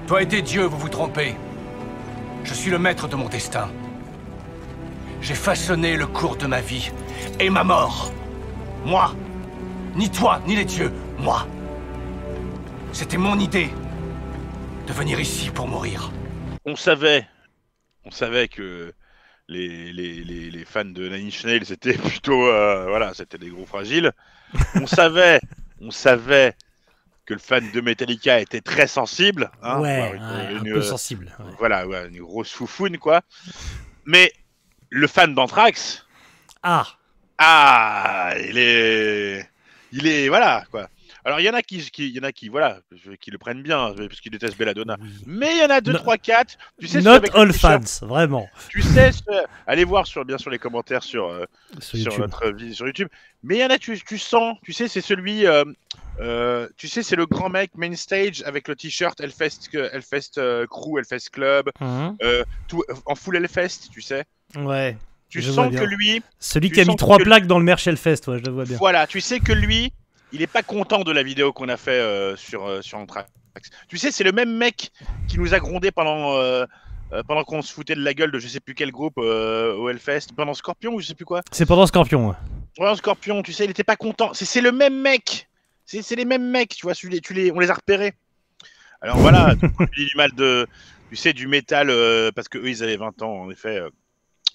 Toi et tes dieux, vous vous trompez. Je suis le maître de mon destin. J'ai façonné le cours de ma vie et ma mort. Moi. Ni toi, ni les dieux. Moi. C'était mon idée de venir ici pour mourir. On savait que les fans de Nine Inch Nails étaient plutôt, voilà, c'était des gros fragiles. On savait que le fan de Metallica était très sensible. Hein, ouais, un peu sensible. Ouais. Voilà, ouais, une grosse foufoune, quoi. Mais le fan d'Anthrax... il est, voilà, quoi. Alors, il y en a qui, voilà, qui le prennent bien, parce qu'ils détestent Belladonna. Oui. Mais il y en a 2, 3, 4. Tu sais, not all fans, vraiment. Tu sais, allez voir bien sûr les commentaires sur notre vidéo sur YouTube. Mais il y en a, tu sens, tu sais, c'est celui, tu sais, c'est le grand mec main stage avec le t-shirt Hellfest Crew, Hellfest Club, tout, en full Hellfest, tu sais. Ouais. Tu sens que lui... Celui qui a mis 3 plaques dans le merch Hellfest, ouais, je le vois bien. Voilà, tu sais que lui... Il est pas content de la vidéo qu'on a fait sur Anthrax. Tu sais, c'est le même mec qui nous a grondé pendant qu'on se foutait de la gueule de je sais plus quel groupe au Hellfest, pendant Scorpion ou je sais plus quoi. C'est pendant Scorpion, ouais. Pendant Scorpion, tu sais, il était pas content. C'est le même mec. C'est les mêmes mecs, tu vois. On les a repérés. Alors voilà, tu dis du mal tu sais, du métal parce que eux ils avaient 20 ans en effet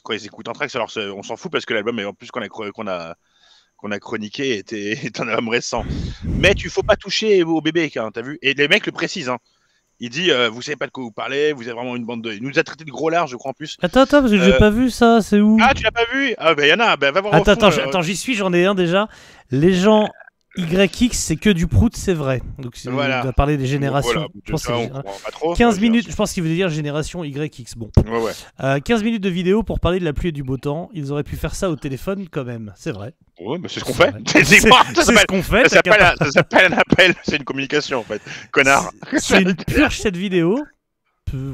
quand ils écoutent Anthrax. Alors on s'en fout parce que l'album, en plus qu'on a chroniqué est un album récent. Mais tu faut pas toucher au bébé, hein, t'as vu? Et les mecs le précisent. Hein. Il dit, vous savez pas de quoi vous parlez, vous avez vraiment une bande de... Il nous a traité de gros lards, je crois, en plus. Attends, parce que j'ai pas vu ça, c'est où? Ah, tu l'as pas vu? Ah, bah, y en a, bah, va voir Attends, j'y suis, j'en ai un déjà. Les gens... YX, c'est que du prout, c'est vrai. Donc, voilà. On doit parler des générations. Voilà, je pense pas trop, 15 minutes, je pense qu'il veut dire génération YX. Bon. Ouais. 15 minutes de vidéo pour parler de la pluie et du beau temps. Ils auraient pu faire ça au téléphone quand même, c'est vrai. Ouais, mais c'est ce qu'on fait. C'est ce qu'on fait. Ça s'appelle un appel, c'est une communication en fait. Connard. C'est une purge cette vidéo.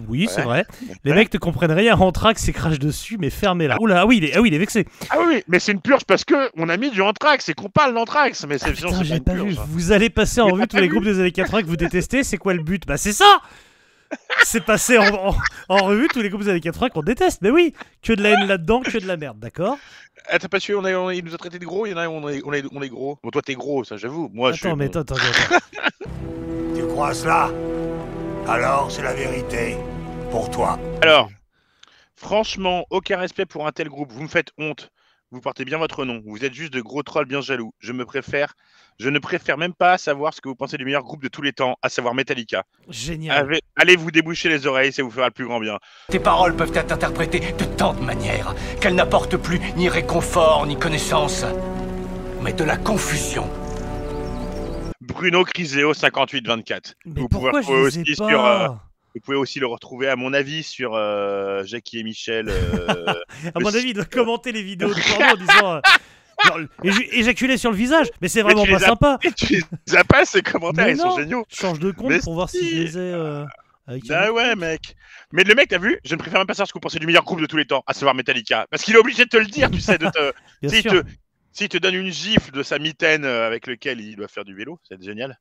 Oui, c'est vrai. Les mecs te comprennent rien. Anthrax et crache dessus, mais fermez-la. Oula, il est vexé. Ah oui, mais c'est une purge parce que on a mis du Anthrax et qu'on parle d'Anthrax. Mais c'est j'ai pas vu. Vous allez passer en revue tous les groupes des années 80 que vous détestez. C'est quoi le but? Bah, c'est ça. C'est passer en revue tous les groupes des années 80 qu'on déteste. Mais oui, que de la haine là-dedans, que de la merde, d'accord? Ah, t'as pas su, il nous a traité de gros. Il y en a, on est gros. Bon, toi, t'es gros, ça, j'avoue. Moi, attends. Tu crois cela? Alors, c'est la vérité. Pour toi. Alors, franchement, aucun respect pour un tel groupe. Vous me faites honte. Vous portez bien votre nom. Vous êtes juste de gros trolls bien jaloux. Je ne préfère même pas savoir ce que vous pensez du meilleur groupe de tous les temps, à savoir Metallica. Génial. Allez vous déboucher les oreilles, ça vous fera le plus grand bien. Tes paroles peuvent être interprétées de tant de manières qu'elles n'apportent plus ni réconfort ni connaissance, mais de la confusion. Bruno Criseo 5824. Mais pourquoi je les ai pas vous pouvez aussi le retrouver, à mon avis, sur Jackie et Michel. À mon avis, il doit commenter les vidéos de porno en disant éjaculer sur le visage, mais c'est vraiment pas sympa. Tu les as pas, ces commentaires, ils sont géniaux. Change de compte pour voir si je les ai. Ah ouais, mec. Mais le mec, t'as vu, je ne préfère même pas savoir ce que vous pensez du meilleur groupe de tous les temps, à savoir Metallica. Parce qu'il est obligé de te le dire, tu sais, S'il te donne une gifle de sa mitaine avec lequel il doit faire du vélo, c'est génial.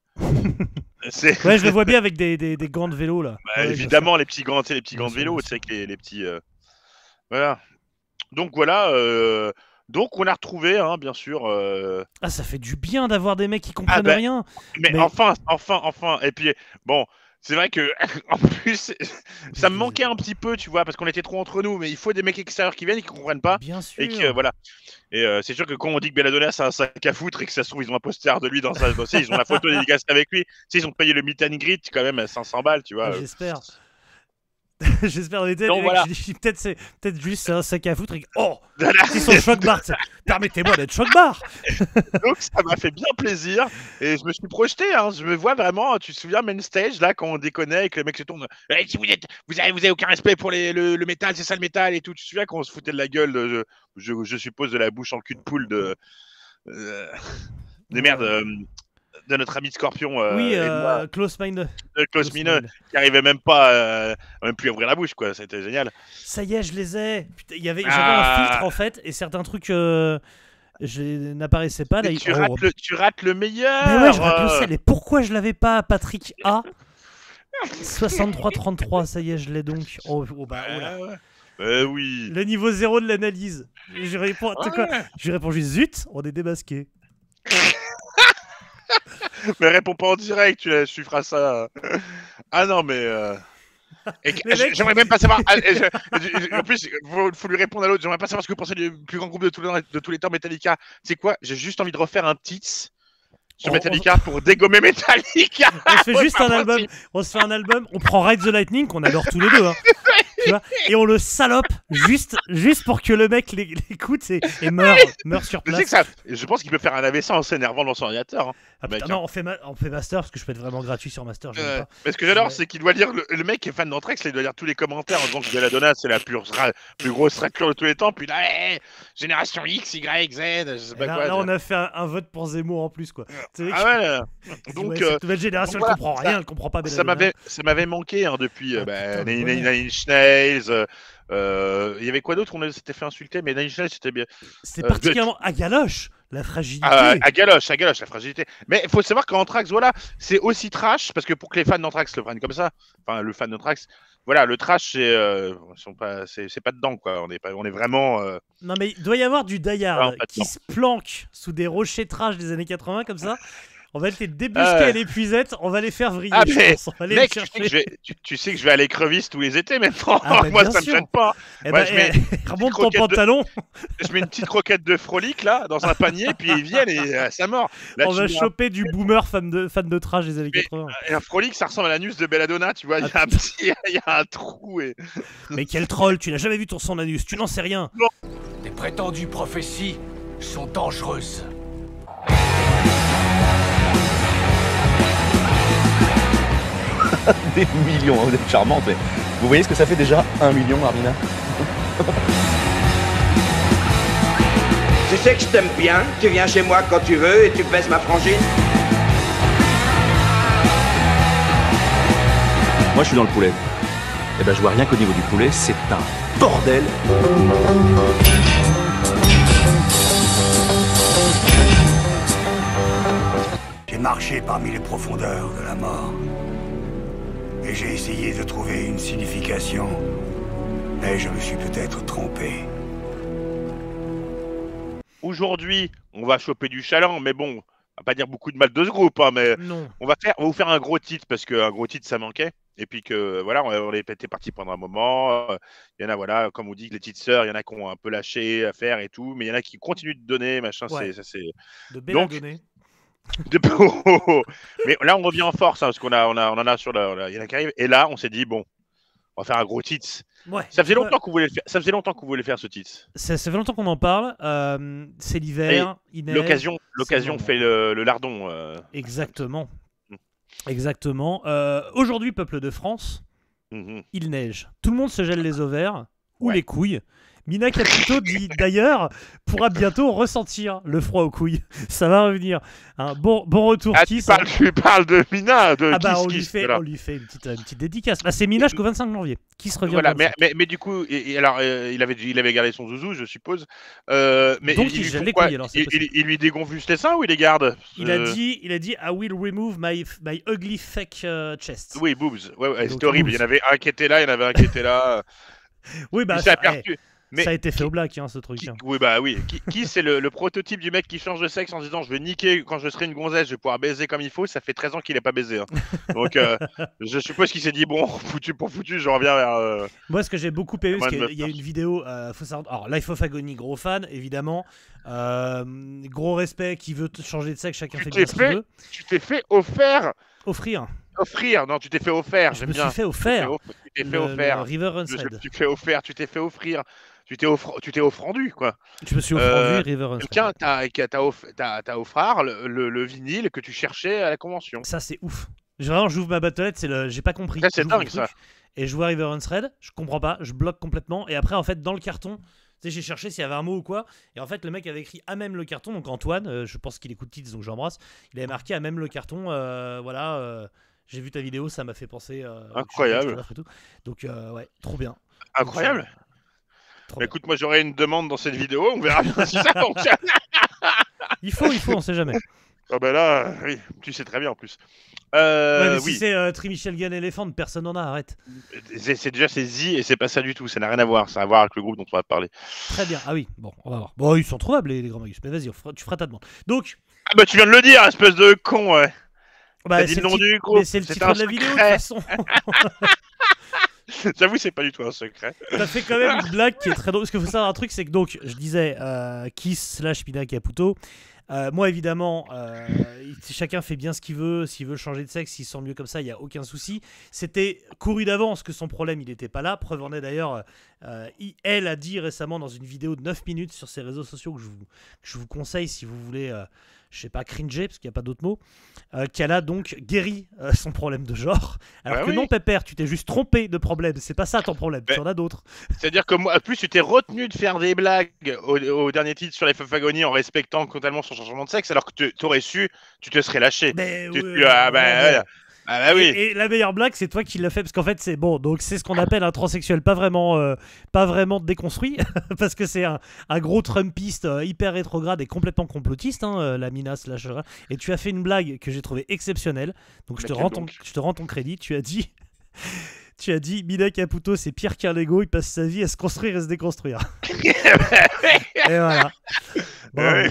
Ouais, je le vois bien avec des gants de vélo là. Bah, ouais, évidemment, les petits gants de vélo, tu sais, avec les petits. Voilà. Donc voilà. Donc on a retrouvé, hein, bien sûr. Ah, ça fait du bien d'avoir des mecs qui comprennent rien. Mais enfin. Et puis bon. C'est vrai que, en plus, ça me manquait un petit peu, tu vois, parce qu'on était trop entre nous, mais il faut des mecs extérieurs qui viennent et qui comprennent pas. Bien sûr. Et que, voilà. Et c'est sûr que quand on dit que Belladonna c'est un sac à foutre et que ça se trouve, ils ont un poster de lui dans sa dossier, ils ont la photo dédicacée avec lui. Tu sais, ils ont payé le meet and greet quand même à 500 balles, tu vois. J'espère. J'espère en été, voilà. peut-être juste c'est un sac à foutre et c'est son choc bar. Permettez-moi d'être choc bar. Donc ça m'a fait bien plaisir et je me suis projeté. Hein, je me vois vraiment. Tu te souviens main stage là quand on déconnait et que les mecs se tournent. Si vous avez aucun respect pour le métal, c'est ça le métal et tout. Tu te souviens quand on se foutait de la gueule, je suppose de la bouche en cul de poule des merdes. De notre ami de Scorpion, Close Mind, qui arrivait même pas, même plus à ouvrir la bouche, quoi. C'était génial. Ça y est, je les ai. J'avais un filtre en fait, et certains trucs n'apparaissaient pas. Là, tu rates le meilleur. Mais ouais, je rate le sel. Et pourquoi je l'avais pas, Patrick A? 63-33, ça y est, je l'ai donc. Oh, bah, oh là. Oui. Le niveau 0 de l'analyse. Je réponds, tu sais quoi, je réponds juste zut, on est démasqué. Mais réponds pas en direct, tu feras ça. Ah non, mais. J'aimerais même pas savoir. En plus, faut lui répondre à l'autre. J'aimerais pas savoir ce que vous pensez du plus grand groupe de tous les temps, Metallica. C'est quoi? J'ai juste envie de refaire un tits sur Metallica pour dégommer Metallica. On se fait juste un album. On se fait un album. On prend Ride the Lightning qu'on adore tous les deux. Hein. Tu vois, et on le salope juste pour que le mec l'écoute et meurt sur place. Je pense qu'il peut faire un AVC en s'énervant dans son ordinateur. Hein, ah putain, non, on fait master parce que je peux être vraiment gratuit sur master. Mais ce que j'adore, c'est qu'il doit lire le mec qui est fan d'Anthrax, il doit lire tous les commentaires en disant que Belladonna c'est la plus grosse raclure de tous les temps. Puis là, génération X, Y, Z, je sais pas quoi. Là, on a fait un vote pour Zemmour en plus, quoi. Ah ouais. Donc cette nouvelle génération, elle comprend rien, elle comprend pas Belladonna. Ça m'avait manqué hein, depuis Nine Inch Nails. Il y avait quoi d'autre? On s'était fait insulter, mais Nine Inch Nails c'était bien. C'était particulièrement à Galoche. La fragilité. À Galoche, la fragilité. Mais il faut savoir qu'Anthrax, voilà, c'est aussi trash, parce que pour que les fans d'Anthrax le prennent comme ça, enfin, le fan d'Anthrax, voilà, le trash, c'est pas dedans, quoi. On est vraiment. Non, mais il doit y avoir du die-hard qui se planque sous des rochers trash des années 80, comme ça. On va les débusquer à l'épuisette, on va les faire vriller. Ah, mais mec, tu sais que je vais à l'écrevisse tous les étés maintenant. Ah, bah, moi, ça me gêne pas. Remonte ton pantalon. Je mets une petite croquette de Frolic là dans un panier, puis ils viennent et ça mord. On va choper du boomer fan de trash des années 80. Et un Frolic, ça ressemble à l'anus de Belladonna, tu vois. Il y a un trou. Mais quel troll, tu n'as jamais vu son anus, tu n'en sais rien. Non. Tes prétendues prophéties sont dangereuses. Des millions, vous êtes charmante, mais vous voyez ce que ça fait déjà 1 million, Armina? Tu sais que je t'aime bien, tu viens chez moi quand tu veux et tu baisses ma frangine. Moi je suis dans le poulet. Et ben je vois rien qu'au niveau du poulet, c'est un bordel. J'ai marché parmi les profondeurs de la mort. Et j'ai essayé de trouver une signification. Mais je me suis peut-être trompé. Aujourd'hui, on va choper du chaland, mais bon, on va pas dire beaucoup de mal de ce groupe, hein, mais non. On va vous faire un gros titre, parce qu'un gros titre, ça manquait. Et puis que, voilà, on était parti pendant un moment. Il y en a, voilà, comme on dit, les petites sœurs, il y en a qui ont un peu lâché à faire et tout, mais il y en a qui continuent de donner, machin, ouais. c'est... De belles à donner. Mais là, on revient en force, hein, parce qu'on en a sur il y en a qui arrivent. Et là, on s'est dit, bon, on va faire un gros titre. Ouais. Ça faisait longtemps qu'on voulait le faire. Ça faisait longtemps qu'on voulait faire ce titre. Ça fait longtemps qu'on en parle. C'est l'hiver. L'occasion fait le lardon. Exactement. Exactement. Aujourd'hui, peuple de France, il neige. Tout le monde se gèle les ovaires ou les couilles. Mina Capito dit d'ailleurs pourra bientôt ressentir le froid aux couilles. Ça va revenir. Un bon retour. Tu parles de Mina. On lui fait une petite dédicace. Bah, c'est Mina jusqu'au 25 janvier. Qui se revient. Voilà, mais du coup, alors il avait gardé son zouzou, je suppose. Mais donc il gèle les couilles. Alors, il lui dégonflusse les seins ou il les garde? Il a dit I will remove my ugly fake chest. Oui, boobs. Ouais, c'était horrible. Il y en avait un qui était là, il y en avait un qui était là. Oui, bah ça a été fait au black, hein, ce truc. Oui, bah oui. Qui c'est le prototype du mec qui change de sexe en disant je vais niquer quand je serai une gonzesse, je vais pouvoir baiser comme il faut. Ça fait 13 ans qu'il n'est pas baisé. Hein. Donc, je suppose qu'il s'est dit bon, foutu pour foutu, je reviens vers. Moi, ce que j'ai beaucoup aimé, parce qu'il y a une vidéo, faut savoir. Alors, Life of Agony, gros fan, évidemment. Gros respect, qui veut changer de sexe, chacun fait bien ce qu'il veut. Tu t'es fait offrir. Offrir, non, tu t'es fait offert. Je me suis fait offert. Tu t'es fait offert. River Unsred. Tu t'es fait offrir. Tu t'es offrendu, quoi. Je me suis offrendu, River Unsred. Quelqu'un t'a offert le vinyle que tu cherchais à la convention. Ça, c'est ouf. J'ouvre ma battelette, j'ai pas compris. Ça, c'est dingue, ça. Et je vois River Unsred, je comprends pas, je bloque complètement. Et après, en fait, dans le carton, tu sais, j'ai cherché s'il y avait un mot ou quoi. Et en fait, le mec avait écrit à même le carton. Donc Antoine, je pense qu'il écoute Tids, donc j'embrasse. Il avait marqué à même le carton, voilà. J'ai vu ta vidéo, ça m'a fait penser. Incroyable. Donc, ouais, trop bien. Incroyable. Écoute, moi j'aurais une demande dans cette vidéo, on verra bien si ça fonctionne. Il faut, on sait jamais. Ah bah là, oui, tu sais très bien en plus. Ouais, mais si Oui. c'est Trimichel Elephant, personne n'en a, arrête. C'est déjà c'est Z et c'est pas ça du tout. Ça n'a rien à voir. Ça a à voir avec le groupe dont on va parler. Très bien. Ah oui, bon, on va voir. Bon, ils sont trouvables, les Grands Magus, mais vas-y, tu feras ta demande. Donc, Ah bah tu viens de le dire, espèce de con. Ouais. bah, T'as dit c'est le nom ti- du groupe. mais c'est le C'était titre un de la vidéo, de toute secret. façon. J'avoue, c'est pas du tout un secret. T'as fait quand même une blague qui est très drôle. Parce qu'il faut savoir un truc, c'est que donc, je disais Kiss / Mina Caputo. Moi, évidemment, chacun fait bien ce qu'il veut. S'il veut changer de sexe, s'il se sent mieux comme ça, il n'y a aucun souci. C'était couru d'avance que son problème, il n'était pas là. Preuve en est d'ailleurs, elle a dit récemment dans une vidéo de 9 minutes sur ses réseaux sociaux que je vous conseille si vous voulez, je sais pas, cringer, parce qu'il n'y a pas d'autre mot, qu'elle a donc guéri son problème de genre. Alors Ah que oui. non, Pépère, tu t'es juste trompé de problème. C'est pas ça ton problème, Mais- tu en as d'autres. C'est-à-dire que moi, en plus, tu t'es retenu de faire des blagues au dernier titre sur les Fafagonie en respectant totalement son changement de sexe, alors que tu aurais su, tu te serais lâché. Mais Tu- oui, tu- ah bah, vraiment. voilà. Ah bah oui. Et la meilleure blague, c'est toi qui l'as fait, parce qu'en fait, c'est bon. Donc, c'est ce qu'on appelle un transsexuel pas vraiment déconstruit, parce que c'est un gros Trumpiste hyper rétrograde et complètement complotiste, hein, la Mina / Et tu as fait une blague que j'ai trouvée exceptionnelle. Donc, je te rends ton crédit. Tu as dit. Tu as dit, Mina Caputo, c'est pire qu'un Lego, il passe sa vie à se construire et se déconstruire. Et voilà. Bravo.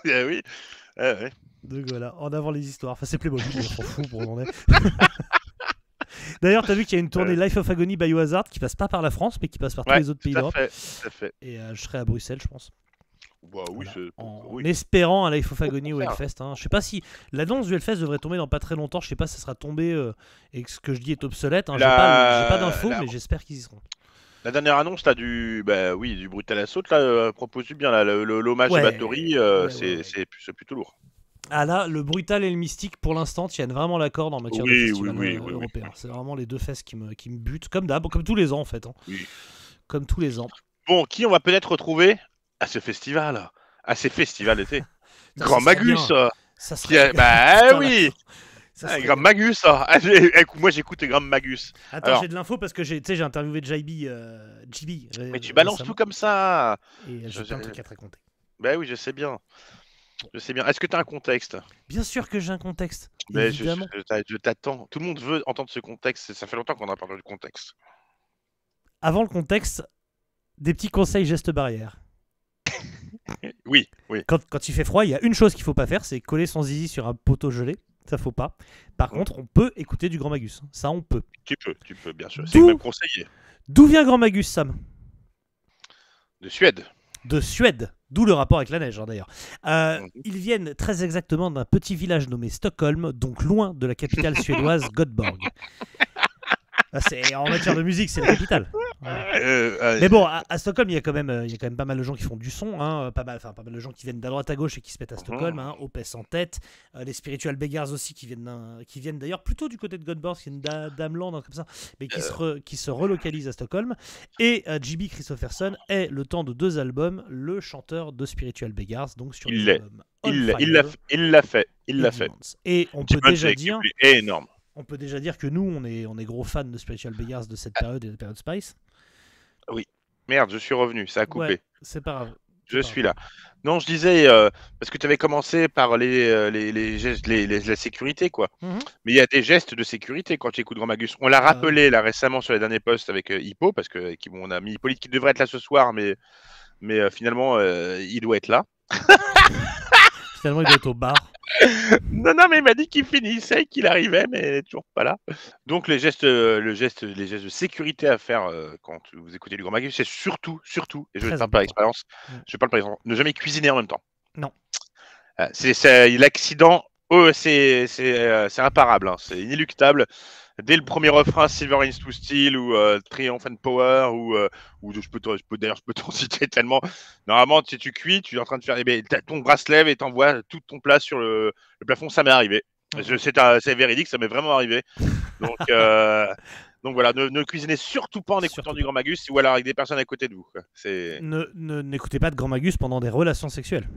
Ah oui. Ah ouais. Donc voilà, en avant les histoires. Enfin, c'est Playmobil, on s'en fout pour où on en est. D'ailleurs, t'as vu qu'il y a une tournée Life of Agony Biohazard qui passe pas par la France, mais qui passe par tous Ouais, les autres pays tout à d'Europe. fait, tout à fait. Et je serai à Bruxelles, je pense. Bah oui, Voilà. c'est- En oui. espérant un Life of Agony au faire. Hellfest. Hein. Je sais pas si l'annonce du Hellfest devrait tomber dans pas très longtemps. Je sais pas si ça sera tombé et que ce que je dis est obsolète. Hein. J'ai pas d'infos, mais j'espère qu'ils y seront. La dernière annonce là du Brutal Assault là propose du bien là l'hommage Ouais, à Bathory ouais. c'est plutôt lourd. Ah là, le brutal et le mystique, pour l'instant, tiennent vraiment la corde en matière de Oui, festival oui, européen. C'est vraiment les deux fesses qui me butent, comme d'hab, comme tous les ans en fait. Hein. Oui. Comme tous les ans. Bon, qui on va peut-être retrouver à ce festival, à ces festivals d'été. Ça, Grand ça serait Magus, bien. Ça qui a- serait... bah Putain, oui, ça serait Grand bien. Magus. Moi j'écoute Grand Magus. Attends, Alors- j'ai de l'info parce que j'ai interviewé JB. Mais tu balances tout comme ça. Et j'ai Je- plein de trucs à te raconter. Bah oui, je sais bien. Je sais bien. Est-ce que tu as un contexte? Bien sûr que j'ai un contexte. Mais Évidemment. je t'attends. Tout le monde veut entendre ce contexte. Ça fait longtemps qu'on a parlé du contexte. Avant le contexte, des petits conseils gestes barrières. Oui, oui. Quand il fait froid, il y a une chose qu'il faut pas faire, c'est coller son zizi sur un poteau gelé. Ça faut pas. Par contre, on peut écouter du Grand Magus. Ça, on peut. Tu peux, bien sûr. D'où- C'est même conseillé. D'où vient Grand Magus, Sam? De Suède. De Suède, d'où le rapport avec la neige hein, d'ailleurs. Mhm. Ils viennent très exactement d'un petit village nommé Stockholm, donc loin de la capitale suédoise Göteborg. Ah, en matière de musique, c'est la capitale. Mais bon, à Stockholm, il y a quand même pas mal de gens qui font du son, hein, pas mal de gens qui viennent d'à droite à gauche et qui se mettent à Stockholm, hein, Opeth en tête, les Spiritual Beggars aussi qui viennent d'ailleurs plutôt du côté de Göteborg, qui viennent d'Amland, comme ça, mais qui se relocalisent à Stockholm. Et J.B. Christopherson est, le temps de 2 albums, le chanteur de Spiritual Beggars, donc sur les albums On Il Fire l'a fait. et Il l'a fait. Demons. Et on Petit peut punch déjà avec dire... lui est énorme. On peut déjà dire que nous, on est gros fans de Spiritual Beggars de cette période et de la période Spice. Merde, je suis revenu. Ça a coupé. Ouais, c'est pas grave. Je suis là. Non, je disais, parce que tu avais commencé par les gestes, la sécurité, quoi. Mhm. Mais il y a des gestes de sécurité quand tu écoutes Grand Magus. On l'a rappelé là récemment sur les derniers posts avec Hippo, parce que on a mis Hippolyte qui devrait être là ce soir, mais finalement, il doit être là. Finalement, il doit être au bar. Non, mais il m'a dit qu'il finissait, qu'il arrivait, mais il n'est toujours pas là. Donc les gestes de sécurité à faire quand vous écoutez du Grand Magus, c'est surtout, et je Très ne parle pas important. d'expérience, je parle par exemple, ne jamais cuisiner en même temps. Non. C'est l'accident, c'est imparable, hein, c'est inéluctable. Dès le premier refrain, Silver Rings to Steel ou Triumph and Power ou je peux t'en citer tellement. Normalement, si tu cuis, tu es en train de faire, ton bras se lève et t'envoies tout ton plat sur le plafond. Ça m'est arrivé. C'est véridique, ça m'est vraiment arrivé. Donc voilà, ne cuisinez surtout pas en écoutant du Grand Magus ou alors avec des personnes à côté de vous. Quoi. N'écoutez pas de Grand Magus pendant des relations sexuelles.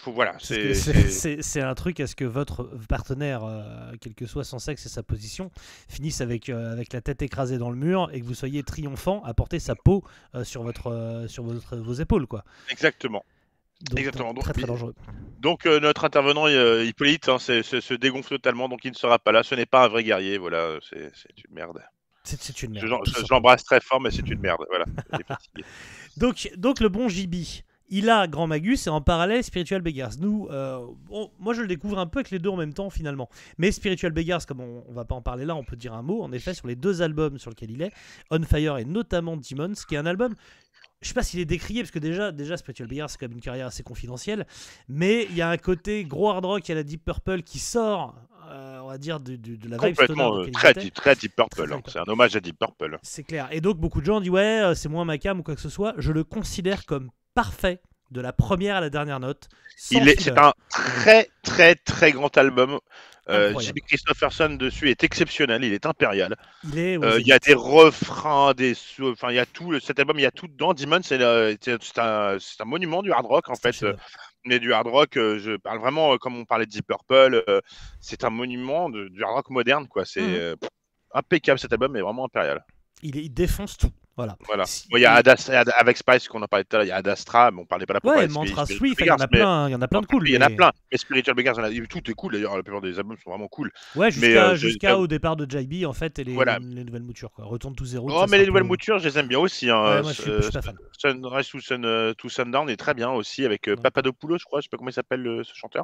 Voilà, c'est un truc à ce que votre partenaire, quel que soit son sexe et sa position, finisse avec la tête écrasée dans le mur et que vous soyez triomphant à porter sa peau sur vos épaules, quoi. Exactement. Donc, Exactement. très très dangereux. Donc notre intervenant Hippolyte se dégonfle totalement, donc il ne sera pas là. Ce n'est pas un vrai guerrier, voilà, c'est une merde. C'est une merde. Je l'embrasse très fort, mais c'est une merde, voilà. Il est fatigué. Donc le bon JB, il a Grand Magus et en parallèle Spiritual Beggars. Nous, moi je le découvre un peu avec les deux en même temps finalement. Mais Spiritual Beggars, comme on va pas en parler là, on peut dire un mot. En effet, sur les deux albums sur lesquels il est, On Fire et notamment Demons, qui est un album. Je sais pas s'il est décrié, parce que déjà Spiritual Beggars, c'est quand même une carrière assez confidentielle. Mais il y a un côté gros hard rock à la Deep Purple qui sort, on va dire, de la vibe complètement très Deep Purple. Hein. C'est un hommage à Deep Purple. C'est clair. Et donc beaucoup de gens disent ouais, c'est moins ma cam ou quoi que ce soit. Je le considère comme parfait de la première à la dernière note. C'est un très grand album. Incroyable. J.B. Christopherson dessus est exceptionnel, il est impérial. Il y a des refrains, enfin il y a tout. Cet album, il y a tout dedans. Demon, c'est un monument du hard rock en fait. Mais du hard rock, je parle vraiment comme on parlait de Deep Purple. C'est un monument du hard rock moderne, quoi. C'est impeccable, cet album est vraiment impérial. Il défonce tout. Voilà. Il y a avec Spice qu'on en parlait tout à l'heure, il y a Ad Astra, mais on parlait pas la Ouais, Mantra Swift, il y en a plein de cool. Il y en a plein. Mais Spiritual Beggars, tout est cool d'ailleurs, la plupart des albums sont vraiment cool. Ouais, jusqu'à au départ de JB en fait et les nouvelles moutures quoi. Retourne to Zero. Oh, mais les nouvelles moutures, je les aime bien aussi. Hein. Ouais, moi, je suis pas fan. Sunrise to Sundown est très bien aussi avec Papadopoulos, je crois, je sais pas comment il s'appelle ce chanteur.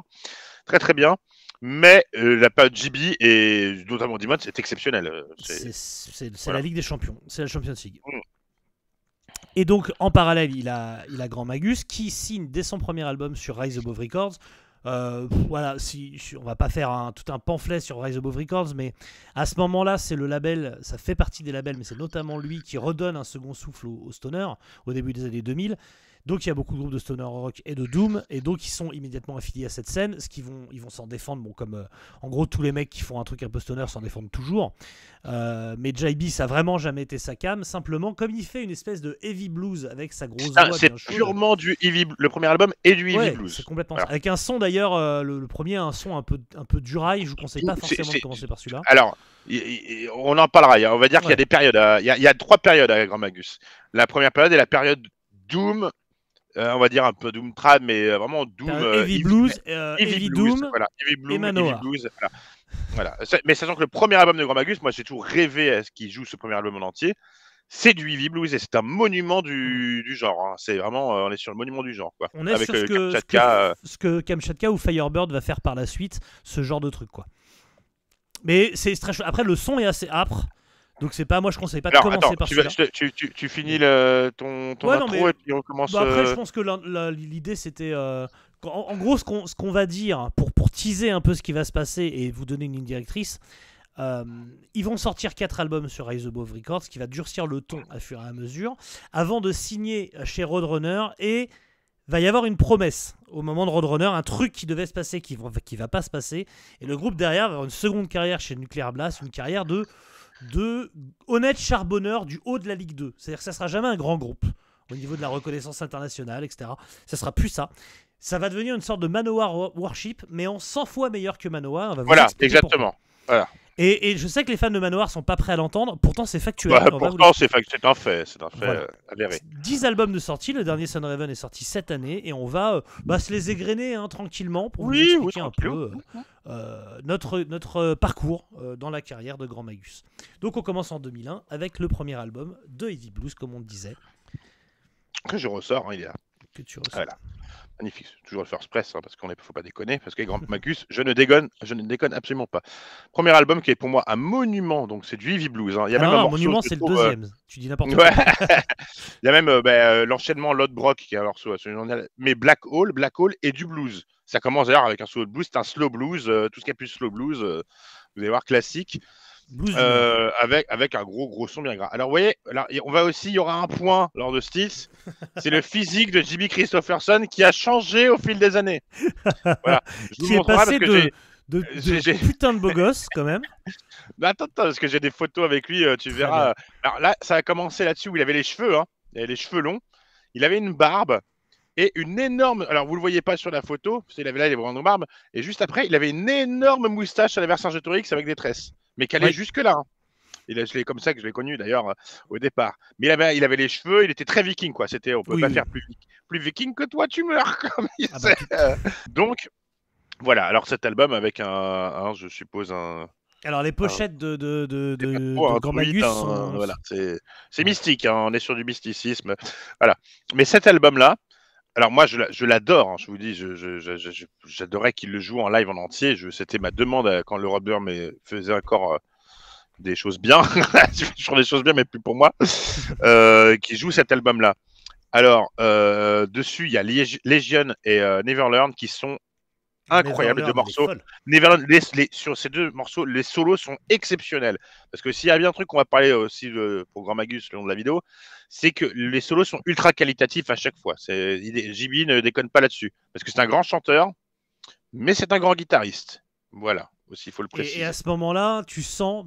Très bien. Mais la période JB et notamment Demon, c'est exceptionnel. C'est la Ligue des Champions, c'est la Champions League. Et donc en parallèle, il a Grand Magus qui signe dès son premier album sur Rise Above Records. Voilà, on va pas faire tout un pamphlet sur Rise Above Records, mais à ce moment-là, c'est le label, ça fait partie des labels, mais c'est notamment lui qui redonne un second souffle au stoner au début des années 2000. Donc il y a beaucoup de groupes de stoner rock et de doom, et donc ils sont immédiatement affiliés à cette scène, ils vont s'en défendre, bon, comme en gros tous les mecs qui font un truc un peu stoner s'en défendent toujours. Mais JB, ça a vraiment jamais été sa cam, simplement comme il fait une espèce de heavy blues avec sa grosse voix. C'est purement du heavy, le premier album est du heavy blues. C'est complètement ça. Avec un son d'ailleurs, le premier a un son un peu durail, je vous conseille pas forcément de commencer par celui-là. Alors, on en parlera, on va dire qu'il y a des périodes, il y a 3 périodes à Grand Magus. La première période est la période doom. On va dire un peu doom trad, mais vraiment doom. Heavy blues, heavy doom, voilà, heavy blues, et Manoa. Heavy blues, voilà. Mais sachant que le premier album de Grand Magus, moi j'ai toujours rêvé à ce qu'il joue ce premier album en entier. C'est du heavy blues et c'est un monument du genre. Hein. C'est vraiment, on est sur le monument du genre, quoi. On est avec sur ce que Kamchatka ou Firebird va faire par la suite, ce genre de truc, quoi. Mais c'est très chaud. Après, le son est assez âpre. Donc c'est pas, moi je conseille pas de commencer par celui-là. Tu finis ton intro et puis on commence. Après je pense que l'idée c'était, en gros ce qu'on va dire pour teaser un peu ce qui va se passer et vous donner une ligne directrice. Ils vont sortir 4 albums sur Rise Above Records, qui va durcir le ton à fur et à mesure, avant de signer chez Roadrunner, et va y avoir une promesse au moment de Roadrunner, un truc qui devait se passer, qui va pas se passer, et le groupe derrière va avoir une seconde carrière chez Nuclear Blast, une carrière de honnête charbonneur du haut de la Ligue 2. C'est-à-dire que ça sera jamais un grand groupe au niveau de la reconnaissance internationale, etc. Ça sera plus ça. Ça va devenir une sorte de Manowar Worship, mais en 100 fois meilleur que Manowar. Voilà, exactement. Voilà. Et je sais que les fans de Manowar sont pas prêts à l'entendre, pourtant c'est factuel. Pourtant c'est un fait voilà. Avéré. 10 albums de sortie, le dernier Sunraven est sorti cette année, et on va se les égrener tranquillement pour vous expliquer un peu notre parcours dans la carrière de Grand Magus. Donc on commence en 2001 avec le premier album de Heavy Blues, comme on le disait. Que je ressors, il est là. Que tu ressors. Voilà. Magnifique, toujours le first press, parce qu'on ne faut pas déconner, parce que Grand Magus, je ne déconne absolument pas. Premier album qui est pour moi un monument, donc c'est du Heavy Blues. Hein. Il y a même un monument, c'est le deuxième. Tu dis n'importe quoi. Il y a même l'enchaînement Lodbrok qui est un morceau, mais Black Hole et du blues. Ça commence d'ailleurs avec un solo de blues, c'est un slow blues, tout ce qui est plus slow blues, vous allez voir classique. Avec un gros son bien gras. Alors vous voyez, il y aura un point lors de Stills, c'est le physique de J.B. Christopherson qui a changé au fil des années. Voilà. Qui est passé de putain de beau gosse quand même. Attends, parce que j'ai des photos avec lui, tu verras. Alors là, ça a commencé là-dessus où il avait les cheveux, il avait les cheveux longs, il avait une barbe et une énorme. Alors vous le voyez pas sur la photo, parce qu'il avait là les grandes barbes, et juste après, il avait une énorme moustache à la Vercingétorix avec des tresses. Mais qu'elle est jusque là. Comme ça que je l'ai connu d'ailleurs au départ. Mais il avait les cheveux, il était très viking quoi. C'était, on peut pas faire plus viking que toi, tu meurs. Comme il sait. Donc voilà. Alors cet album avec je suppose Alors les pochettes de Grand druide, Magus sont... voilà, c'est mystique. Hein, on est sur du mysticisme. Voilà. Mais cet album-là. Alors moi, je l'adore, hein, je vous dis, j'adorais qu'il le joue en live en entier. C'était ma demande quand le Robert faisait encore des choses bien, sur des choses bien, mais plus pour moi, qui joue cet album-là. Alors, dessus, il y a Legion et Neverlearn qui sont incroyables, deux morceaux. Neverlearn, sur ces deux morceaux, les solos sont exceptionnels. Parce que s'il y a bien un truc qu'on va parler aussi pour Grand Magus le long de la vidéo, c'est que les solos sont ultra qualitatifs à chaque fois. JB ne déconne pas là-dessus. Parce que c'est un grand chanteur, mais c'est un grand guitariste. Voilà, aussi, il faut le préciser. Et à ce moment-là, tu sens,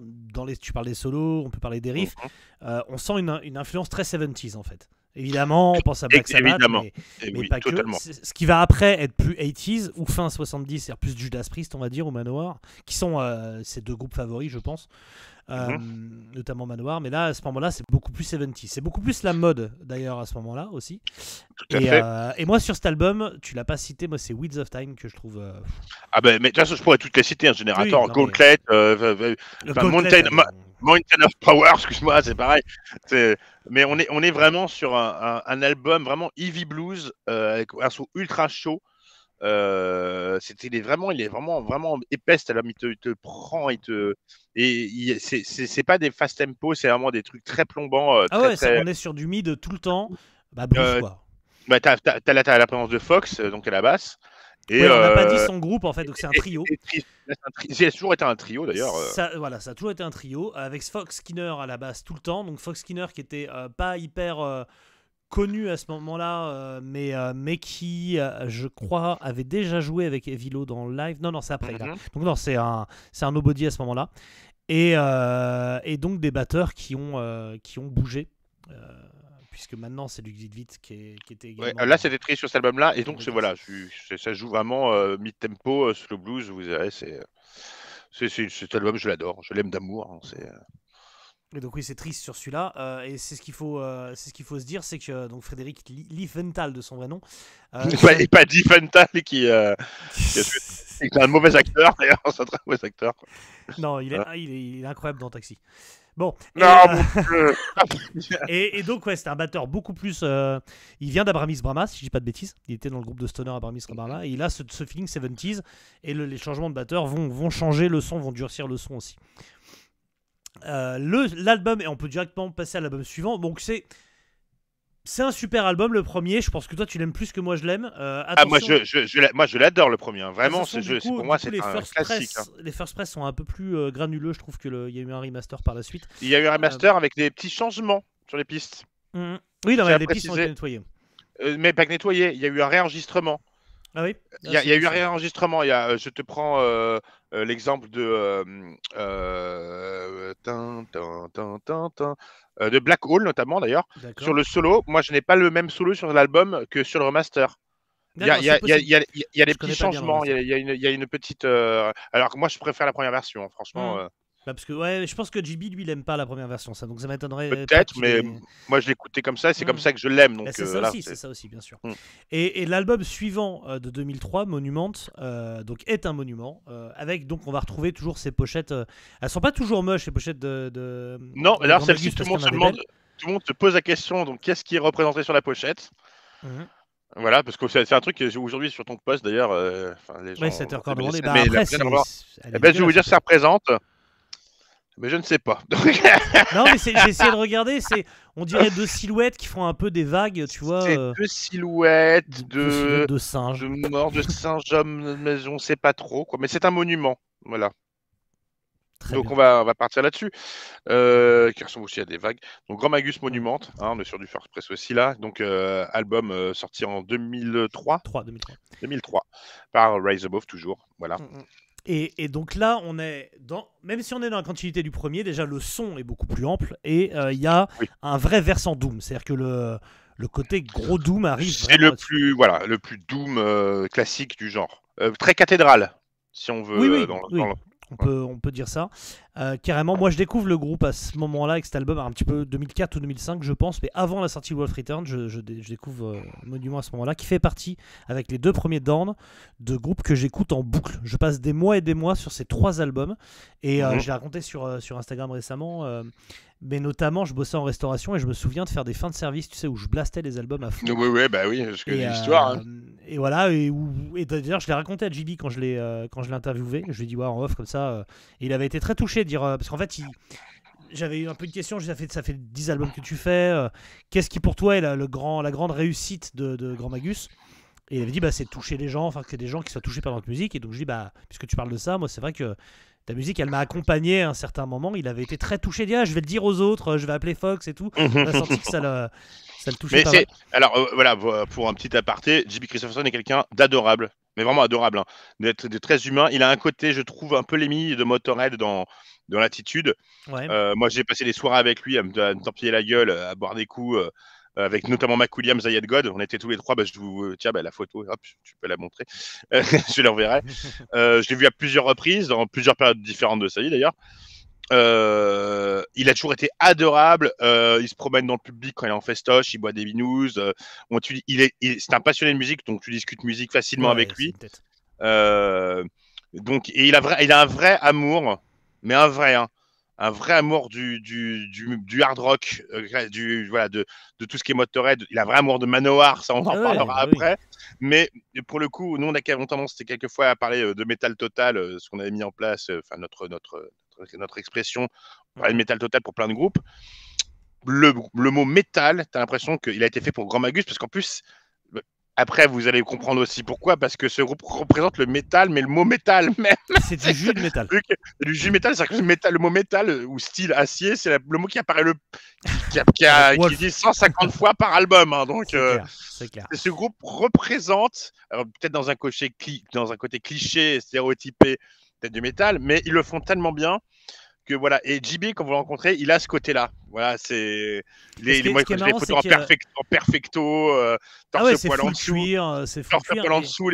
tu parles des solos, on peut parler des riffs, on sent une influence très 70s en fait. Évidemment, on pense à Black Sabbath, mais oui, pas totalement. Que. Ce qui va après être plus 80s ou fin 70, c'est-à-dire plus Judas Priest, on va dire, ou Manowar, qui sont ces deux groupes favoris, je pense, notamment Manowar. Mais là, à ce moment-là, c'est beaucoup plus 70s. C'est beaucoup plus la mode, d'ailleurs, à ce moment-là aussi. Tout à fait. Et moi, sur cet album, tu l'as pas cité, moi, c'est Wheels of Time que je trouve... Ah ben, mais de toute façon, je pourrais toutes les citer, un générateur, Gauntlet, Mountain of Power, excuse-moi, c'est pareil. Mais on est vraiment sur un album vraiment heavy blues avec un son ultra chaud. Il est vraiment épais. Il te prend, c'est pas des fast tempo, c'est vraiment des trucs très plombants. on est sur du mid tout le temps. Bah blues quoi. Bah t'as la présence de Fox donc à la basse. Et on n'a pas dit son groupe en fait, donc c'est un trio. Ça a toujours été un trio d'ailleurs. Ça a toujours été un trio avec Fox Skinner à la base tout le temps. Donc Fox Skinner qui était pas hyper connu à ce moment-là, mais qui, je crois, avait déjà joué avec Evilo dans le live. Non, c'est après. Donc non, c'est un nobody à ce moment-là. Et donc des batteurs qui ont bougé. Puisque maintenant c'est Luc Zitvit qui était également... Ouais, là c'était triste sur cet album là et donc ça joue vraiment mid-tempo, slow blues, vous verrez, cet album je l'adore, je l'aime d'amour, hein, Et donc oui, c'est triste sur celui-là, et c'est ce qu'il faut se dire, c'est que donc Frédéric Liefenthal de son vrai nom, et pas Diefenthal qui est un mauvais acteur d'ailleurs, c'est un très mauvais acteur. Non, il est incroyable dans Taxi. Bon. Et donc ouais, c'était un batteur beaucoup plus. Il vient d'Abramis Brahma, si je dis pas de bêtises. Il était dans le groupe de stoner Abramis Brahma, et il a ce feeling 70s, et les changements de batteur vont changer le son, vont durcir le son aussi. L'album, et on peut directement passer à l'album suivant. Donc c'est un super album, le premier. Je pense que toi tu l'aimes plus que moi je l'aime. Moi je l'adore le premier. Hein. Vraiment, pour moi c'est un classique. Les First Press sont un peu plus granuleux. Je trouve qu'il y a eu un remaster par la suite. Il y a eu un remaster avec des petits changements sur les pistes. Oui, non, mais les pistes ont été nettoyées. Mais pas que nettoyées. Il y a eu un réenregistrement. Ah oui. Il y a eu un réenregistrement. Je te prends l'exemple de Black Hole notamment d'ailleurs. Sur le solo, moi je n'ai pas le même solo sur l'album que sur le remaster. Il y a des petits changements. Il y a une petite. Alors que moi je préfère la première version, franchement. Parce que je pense que JB lui il aime pas la première version, ça, donc ça m'étonnerait. Peut-être, mais moi je l'écoutais comme ça et c'est comme ça que je l'aime. Donc c'est ça aussi, bien sûr. Et l'album suivant de 2003, Monument, donc est un monument avec, donc on va retrouver toujours ces pochettes. Elles sont pas toujours moches, les pochettes de non, alors celle-ci tout le monde se pose la question, donc qu'est-ce qui est représenté sur la pochette? Voilà, parce que c'est un truc que aujourd'hui sur ton post d'ailleurs. Les gens. Oui, c'était encore demandé. Après, je vais vous dire ce que ça représente. Mais je ne sais pas. Non, mais j'ai essayé de regarder. On dirait deux silhouettes qui font un peu des vagues, tu vois. C'est deux silhouettes de singes. De morts, de singes, mais on ne sait pas trop. Quoi. Mais c'est un monument. Voilà. Donc on va partir là-dessus. Qui ressemble aussi à des vagues. Donc Grand Magus Monument. On est sur du First Press aussi là. Donc album sorti en 2003. 2003. Par Rise Above toujours. Voilà. Et donc là, même si on est dans la continuité du premier, déjà le son est beaucoup plus ample et il y a un vrai versant Doom. C'est-à-dire que le côté gros Doom arrive. C'est le plus Doom classique du genre. Très cathédrale, si on veut. Oui. On peut dire ça. Carrément, moi je découvre le groupe à ce moment-là avec cet album, un petit peu 2004 ou 2005 je pense, mais avant la sortie de Wolf Return, je découvre Monument à ce moment-là, qui fait partie, avec les 2 premiers Down, de groupes que j'écoute en boucle. Je passe des mois et des mois sur ces 3 albums, et je l'ai raconté sur Instagram récemment, mais notamment je bossais en restauration et je me souviens de faire des fins de service, tu sais, où je blastais les albums à fond. Oui, bah oui, parce que Et, l'histoire. Hein. et voilà, et d'ailleurs je l'ai raconté à JB quand je l'ai interviewé, je lui ai dit ouais, en off comme ça, et il avait été très touché de dire, parce qu'en fait j'avais eu un peu une question, ça fait 10 albums que tu fais, qu'est-ce qui pour toi est la grande réussite de Grand Magus? Et il avait dit bah c'est de toucher les gens, enfin que des gens qui soient touchés par notre musique, et donc je dis bah puisque tu parles de ça, moi c'est vrai que ta musique elle m'a accompagné à un certain moment, il avait été très touché, il dit ah je vais le dire aux autres, je vais appeler Fox et tout, on a senti que ça le touchait Mais pas mal. alors voilà, pour un petit aparté, J.B. Christopherson est quelqu'un d'adorable, mais vraiment adorable, hein, de très humain. Il a un côté, je trouve, un peu Lemmy de Motorhead dans l'attitude. Ouais. Moi, j'ai passé des soirées avec lui à me torpiller la gueule, à boire des coups, avec notamment Mac Williams, Zayed God. On était tous les 3. Bah, tiens, bah, la photo, hop, tu peux la montrer. Je l'enverrai. Je l'ai vu à plusieurs reprises, dans plusieurs périodes différentes de sa vie d'ailleurs. Il a toujours été adorable. Il se promène dans le public quand il est en festoche, il boit des binous. C'est un passionné de musique, donc tu discutes musique facilement avec lui. Donc, et il a un vrai amour, mais un vrai, hein, un vrai amour du hard rock, voilà, de tout ce qui est Motorhead. Il a un vrai amour de Manowar, ça on en parlera après. Mais pour le coup, nous on a tendance quelquefois à parler de métal total, ce qu'on avait mis en place, enfin notre expression, on parlait de métal total pour plein de groupes. Le mot métal, tu as l'impression qu'il a été fait pour Grand Magus, parce qu'en plus, après vous allez comprendre aussi pourquoi, parce que ce groupe représente le métal, mais le mot métal même. C'est du jus de métal. Du jus métal, c'est-à-dire que le mot métal ou style acier, c'est le mot qui apparaît qui dit 150 fois par album. Hein, donc, c'est clair. Ce groupe représente, alors peut-être dans un côté cliché, stéréotypé, peut-être du métal, mais ils le font tellement bien que voilà. Et JB, quand vous le rencontrez, il a ce côté-là. Voilà, c'est les photos en perfecto, torse poil en dessous, c'est full cuir, poil en dessous,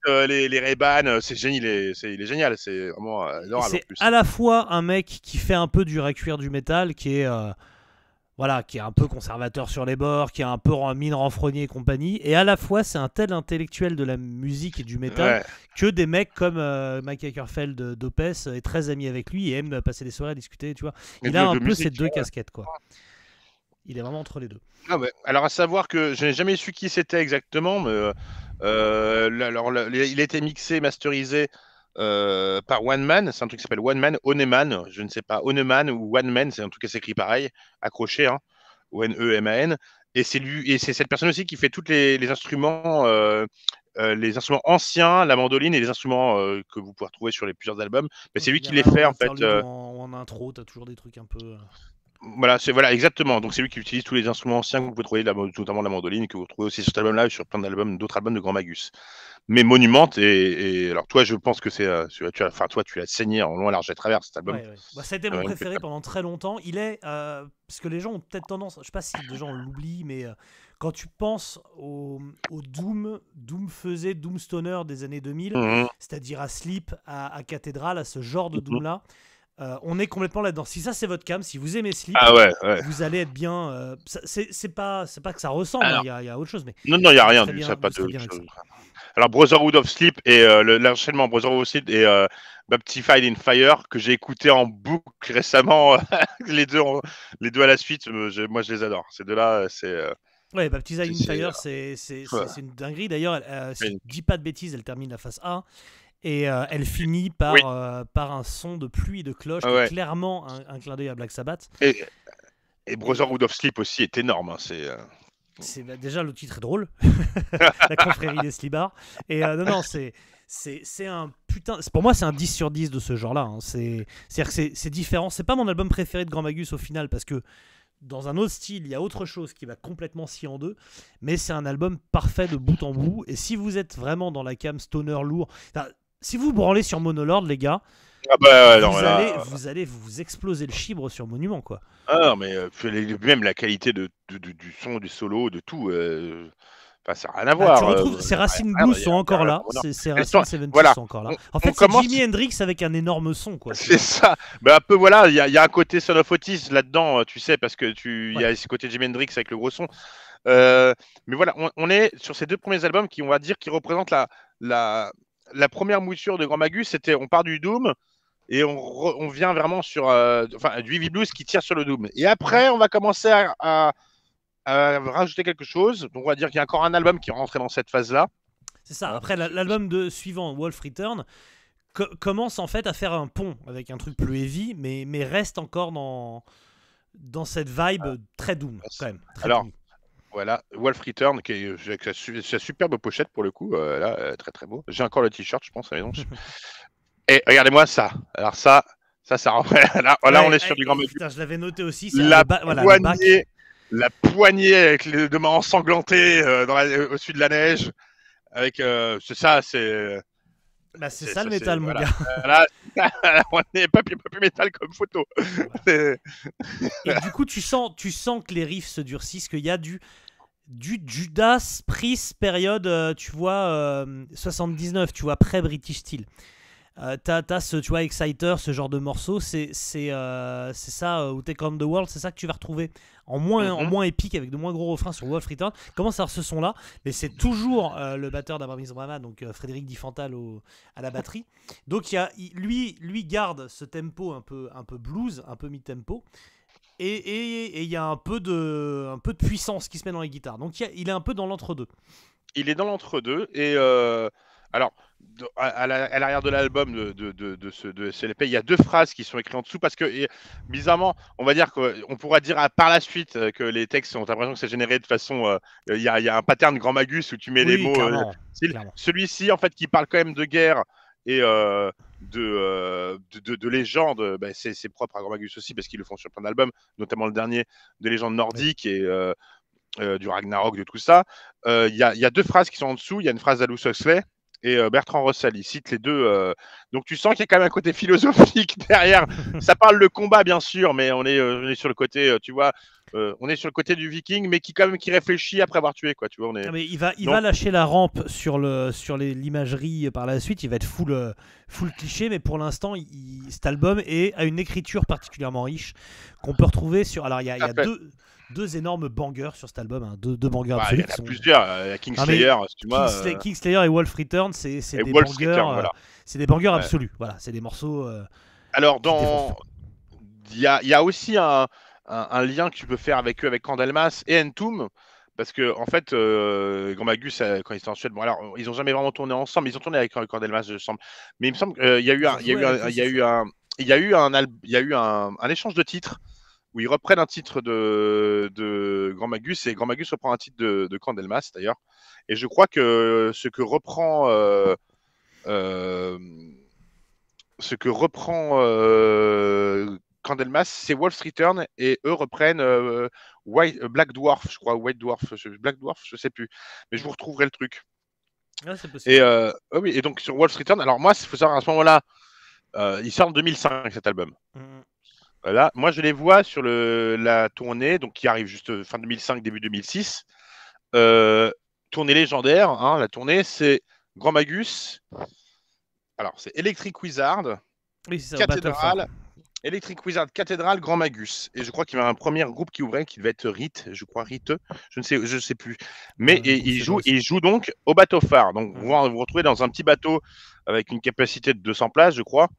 les Ray-Ban, c'est génial, il est génial, c'est vraiment adorable. C'est à la fois un mec qui fait un peu du cuir du métal, qui est voilà, qui est un peu conservateur sur les bords, qui est un peu mine renfrogné et compagnie, et à la fois c'est un tel intellectuel de la musique et du métal que des mecs comme Mike Ackerfeld d'Opeth est très ami avec lui et aime passer des soirées à discuter, tu vois. Il a un peu ces 2 casquettes, quoi. Il est vraiment entre les 2. Ah ouais. Alors à savoir que je n'ai jamais su qui c'était exactement, mais il a été mixé, masterisé par One Man, c'est un truc qui s'appelle One Man, Oneman, je ne sais pas, Oneman ou One Man, c'est un truc qui s'écrit pareil, accroché, hein, O-N-E-M-A-N, et c'est cette personne aussi qui fait tous les instruments anciens, la mandoline et les instruments que vous pouvez retrouver sur plusieurs albums, mais c'est lui qui les fait en fait. En intro, t'as toujours des trucs un peu. Voilà, exactement. Donc c'est lui qui utilise tous les instruments anciens que vous pouvez trouver, notamment la mandoline, que vous trouvez aussi sur cet album-là et sur plein d'albums, d'autres albums de Grand Magus. Mais Monument, et alors toi, je pense que c'est, toi, tu l'as saigné en long, large et travers cet album. Ouais. Bah, ça a été mon préféré pendant très longtemps. Il est, parce que les gens ont peut-être tendance, je sais pas si les gens l'oublient, mais quand tu penses au Doom Stoner des années 2000, c'est-à-dire à Sleep, à Cathedral, à ce genre de Doom-là. On est complètement là-dedans. Si ça c'est votre cam, si vous aimez Sleep, vous allez être bien. C'est pas que ça ressemble, il y a autre chose. Mais non, il n'y a rien. Ça pas de. Alors Brotherhood of Sleep et l'enchaînement Brotherhood of Sleep et Baptified in Fire que j'ai écouté en boucle récemment, les deux à la suite. Moi, je les adore. Ces deux-là, c'est. Ouais, Baptified in Fire, c'est une dinguerie. D'ailleurs, si je dis pas de bêtises, elle termine la phase A. Et elle finit par un son de pluie de cloche, qui est clairement un clin d'œil à Black Sabbath. Et Brotherhood of Sleep aussi est énorme. Hein, déjà, le titre est drôle. La confrérie des slibards. Et non, c'est un putain. Pour moi, c'est un 10 sur 10 de ce genre-là. Hein. C'est-à-dire que c'est différent. C'est pas mon album préféré de Grand Magus au final, parce que dans un autre style, il y a autre chose qui va complètement scier en deux. Mais c'est un album parfait de bout en bout. Et si vous êtes vraiment dans la cam stoner lourd. Si vous branlez sur Monolord, les gars, vous allez vous exploser le chibre sur Monument, quoi. Ah non, mais même la qualité du son, du solo, de tout. Enfin, ça n'a rien à voir. Tu retrouves, ces Racine Blues sont encore là. Ces Racine 70 voilà. sont encore là. En fait, c'est commence... Jimi Hendrix avec un énorme son, quoi. C'est ça. Ben, un peu, voilà, il y a un côté Son of Otis là-dedans, tu sais, parce que il y a ce côté Jimi Hendrix avec le gros son. Mais voilà, on est sur ces 2 premiers albums qui, on va dire, qui représentent la première mouture de Grand Magus. C'était, on part du Doom et on vient vraiment sur du Heavy Blues qui tire sur le Doom. Et après, on va commencer à rajouter quelque chose. Donc, on va dire qu'il y a encore un album qui est rentré dans cette phase-là. C'est ça. Après, l'album suivant, Wolf Return, commence en fait à faire un pont avec un truc plus heavy, mais reste encore dans cette vibe très Doom, quand même. Alors, voilà, Wolf Return, qui est avec sa superbe pochette pour le coup, là, très très beau. J'ai encore le t-shirt, je pense, à la maison. Et regardez-moi ça. Alors ça là, on est sur du Grand Magus. Putain, je l'avais noté aussi. La poignée avec les 2 mains ensanglantées au-dessus de la neige. Avec c'est ça, c'est. Bah, c'est ça le métal, mon gars. Là, on n'est pas plus métal comme photo. Et du coup, tu sens que les riffs se durcissent, qu'il y a du Judas Priest période, tu vois, 79, tu vois, pré-British Steel. T'as ce, tu vois, Exciter, ce genre de morceau, c'est ça, ou Take on the World, c'est ça que tu vas retrouver en moins épique, avec de moins gros refrains sur Wolf Return. Commence à avoir ce son-là, mais c'est toujours le batteur d'Abramis Brahma, donc Frédéric Di Fantal à la batterie. Donc lui garde ce tempo un peu blues, un peu mid-tempo, et il y a un peu de puissance qui se met dans les guitares. Donc il est un peu dans l'entre-deux. Il est dans l'entre-deux, et alors, à l'arrière de l'album de CLP, il y a 2 phrases qui sont écrites en dessous parce que, bizarrement, on va dire qu'on pourra dire par la suite que les textes ont l'impression que c'est généré de façon. Il y a un pattern Grand Magus où tu mets les mots. Clairement. Celui-ci, en fait, qui parle quand même de guerre et de légendes, c'est propre à Grand Magus aussi parce qu'ils le font sur plein d'albums, notamment le dernier de légendes nordiques et. Du Ragnarok, de tout ça. Il y a 2 phrases qui sont en dessous. Il y a une phrase d'Aldous Huxley et Bertrand Russell. Il cite les 2. Donc tu sens qu'il y a quand même un côté philosophique derrière. Ça parle de combat, bien sûr, mais on est sur le côté, tu vois, on est sur le côté du Viking, mais qui réfléchit après avoir tué, quoi. Tu vois, mais il va lâcher la rampe sur l'imagerie par la suite. Il va être full cliché, mais pour l'instant, cet album a une écriture particulièrement riche qu'on peut retrouver sur. Alors il y a deux énormes bangers sur cet album, hein, deux bangers absolus. Il y en a plusieurs, Kingslayer, Kingslayer et Wolf Return, c'est des bangers, voilà. C'est des bangers absolus. Voilà, c'est des morceaux. Alors il y a aussi un lien que tu peux faire avec eux, avec Candlemas et Entomb, parce que en fait, Grand Magus, quand ils étaient en Suède, bon alors ils ont jamais vraiment tourné ensemble, mais ils ont tourné avec Candlemas, je semble. Mais il me semble qu'il y a eu un échange de titres où ils reprennent un titre de Grand Magus et Grand Magus reprend un titre de Candlemas d'ailleurs. Et je crois que ce que reprend Candlemas, c'est Wolf's Return et eux reprennent Black Dwarf, je crois, Black Dwarf, je sais plus. Mais je vous retrouverai le truc. Ah, c'est possible. Et donc sur Wolf's Return, alors moi, il faut savoir à ce moment-là, il sort en 2005 cet album. Là, moi, je les vois sur la tournée, donc qui arrive juste fin 2005, début 2006. Tournée légendaire, hein, la tournée, c'est Grand Magus. Alors, c'est Electric Wizard, Cathédrale, Electric Wizard, Cathédrale, Grand Magus. Et je crois qu'il y avait un premier groupe qui ouvrait, qui devait être Rite, je crois Rite, je sais plus. Mais il joue donc au bateau phare. Donc, vous vous retrouvez dans un petit bateau avec une capacité de 200 places, je crois.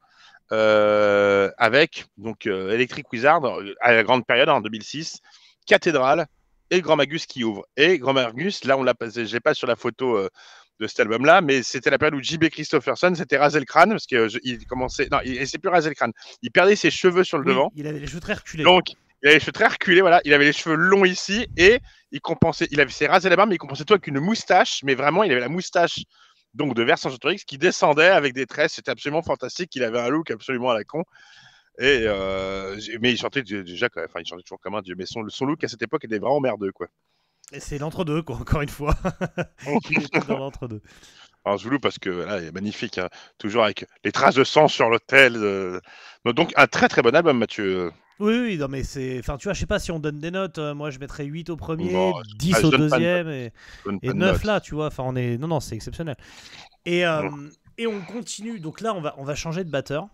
Avec donc Electric Wizard à la grande période en 2006, Cathédrale et Grand Magus qui ouvre. Et Grand Magus, là on l'a passé, j'ai pas sur la photo de cet album-là, mais c'était la période où J.B. Christopherson s'était rasé le crâne parce qu'il commençait, non, il s'est plus rasé le crâne, il perdait ses cheveux sur le devant. Il avait les cheveux très reculés. Donc il avait les cheveux très reculés, voilà, il avait les cheveux longs ici et il avait s'est rasé la barbe, mais il compensait tout avec une moustache, mais vraiment il avait la moustache. Donc de Vercingétorix qui descendait avec des tresses, c'était absolument fantastique. Il avait un look absolument à la con. Et mais il chantait déjà, enfin il chantait toujours comme un dieu. Mais son look à cette époque était vraiment merdeux, quoi. Et c'est l'entre-deux, quoi. Encore une fois. Il était dans l'entre-deux. Alors Zoulou parce que là, il est magnifique, hein, toujours avec les traces de sang sur l'autel. Donc un très très bon album, Mathieu. Oui, non, mais c'est. Enfin, tu vois, je sais pas si on donne des notes. Moi, je mettrais 8 au premier, Bon, 10 je au donne pas de deuxième Je donne pas et de 9 notes. là, tu vois. Enfin, on est. Non, c'est exceptionnel. Et, et on continue. Donc là, on va changer de batteur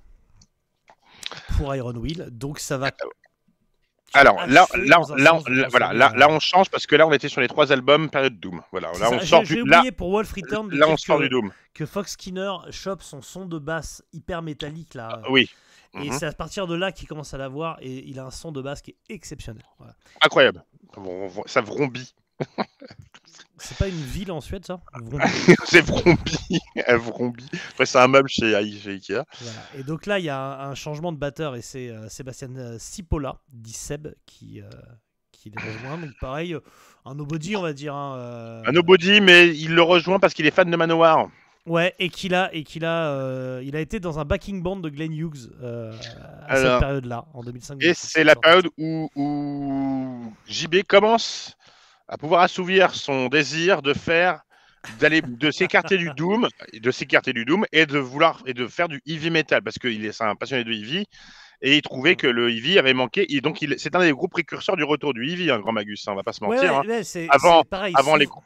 pour Iron Will. Donc ça va. Alors achever dans un sens là, on change parce que là, on était sur les 3 albums période Doom. Voilà, là, on sort J'ai du oublié pour Wolf Return de là, on dire sort du Doom. que Fox Skinner chope son son de basse hyper métallique là. Oui. Et c'est à partir de là qu'il commence à l'avoir et il a un son de basse qui est exceptionnel. Voilà. Incroyable. Ça vrombit. C'est pas une ville en Suède, ça? C'est vrombit. Elle vrombit. Après, c'est un meuble chez Ikea. Voilà. Et donc là, il y a un changement de batteur et c'est Sébastien Cipolla, dit Seb, qui les rejoint. Donc pareil, un nobody, on va dire. Un nobody, mais il le rejoint parce qu'il est fan de Manowar. Ouais, et il a été dans un backing band de Glenn Hughes à cette période-là, en 2005. Et c'est la période où JB commence à pouvoir assouvir son désir de s'écarter du Doom, et de faire du heavy metal parce que c'est un passionné de heavy et il trouvait que le heavy avait manqué. Et donc c'est un des groupes précurseurs du retour du heavy, Grand Magus. On va pas se mentir. C'est pareil. Avant les groupes.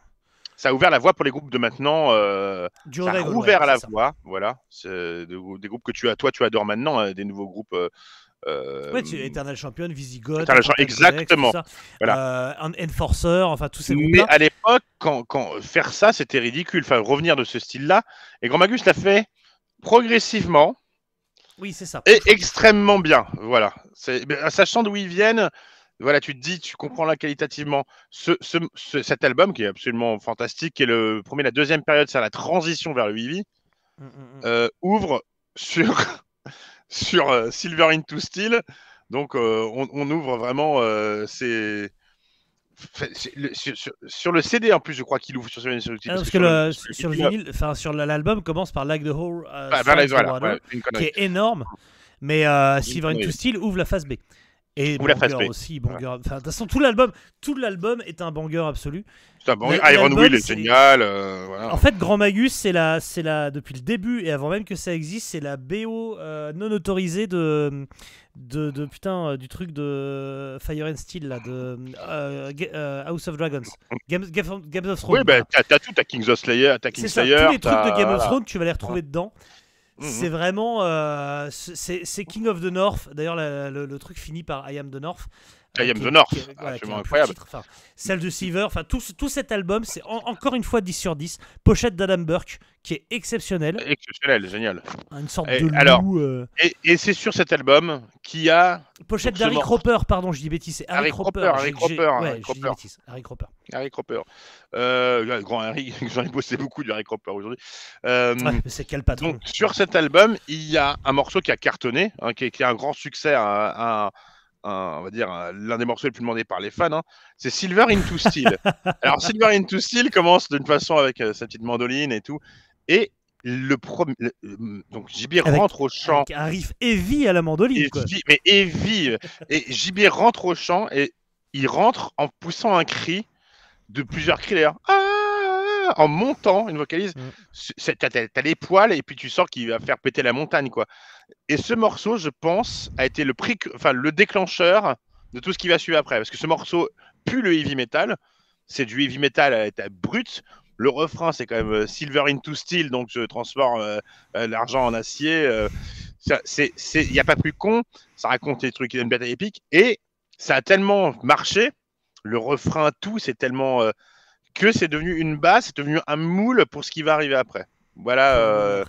Ça a ouvert la voie pour les groupes de maintenant. Ça a ouvert la voie. Voilà. C'est des groupes que tu adores maintenant, des nouveaux groupes. Eternal Champion, Visigoth, exactement. Voilà. Enforcer, enfin tous ces groupes-là. Mais à l'époque, quand faire ça, c'était ridicule. Enfin, revenir de ce style-là. Et Grand Magus l'a fait progressivement. Oui, c'est ça. Et extrêmement bien. Voilà. Sachant d'où ils viennent. Voilà, tu te dis, tu comprends là qualitativement. Cet album qui est absolument fantastique, qui est le premier, la deuxième période, c'est la transition vers le heavy, ouvre sur Silver into Steel. Donc, on ouvre vraiment. Sur le CD en plus, je crois qu'il ouvre sur Silver into Steel. Parce que sur le vinyle, enfin sur l'album commence par Like the Whole, qui est énorme, mais Silver into Steel ouvre la phase B. Et Banger aussi, Banger. Enfin, de toute façon, tout l'album est un banger absolu. Iron Will est génial. Voilà. En fait, Grand Magus, c'est depuis le début et avant même que ça existe, c'est la BO non autorisée du truc de Fire and Steel là, de House of Dragons, Game of Thrones. Oui, bah, t'as tout, t'as Kings of Slayer, t'as Kingslayer. Tous les trucs de Game of Thrones, tu vas les retrouver dedans. C'est vraiment c'est King of the North. D'ailleurs, le truc finit par I Am the North. I Am the North, absolument incroyable. Celle de Silver, enfin tout cet album, c'est encore une fois 10 sur 10. Pochette d'Adam Burke qui est exceptionnelle. Exceptionnel, génial. Une sorte de loup. Et c'est sur cet album qu'il y a. Pochette d'Harry Cropper, pardon, je dis bêtise, c'est Harry Cropper. Harry Cropper. Grand Harry, j'en ai bossé beaucoup du Harry Cropper aujourd'hui. C'est quel patron. Donc, sur cet album, il y a un morceau qui a cartonné, qui est un grand succès, on va dire l'un des morceaux les plus demandés par les fans, c'est Silver into Steel. Alors Silver into Steel commence d'une façon avec sa petite mandoline et tout, et donc JB rentre au chant avec un riff heavy à la mandoline, mais heavy, et JB rentre au chant et il rentre en poussant un cri de plusieurs cris d'ailleurs, en montant une vocalise. T'as les poils et puis tu sens qu'il va faire péter la montagne, quoi. Et ce morceau, je pense, a été le déclencheur de tout ce qui va suivre après, parce que ce morceau pue le heavy metal. C'est du heavy metal brut. Le refrain, c'est quand même Silver into Steel, donc je transforme l'argent en acier. Il n'y a pas plus con. Ça raconte des trucs, une bataille épique. Et ça a tellement marché, le refrain, tout, c'est tellement que c'est devenu une base, c'est devenu un moule pour ce qui va arriver après. Voilà.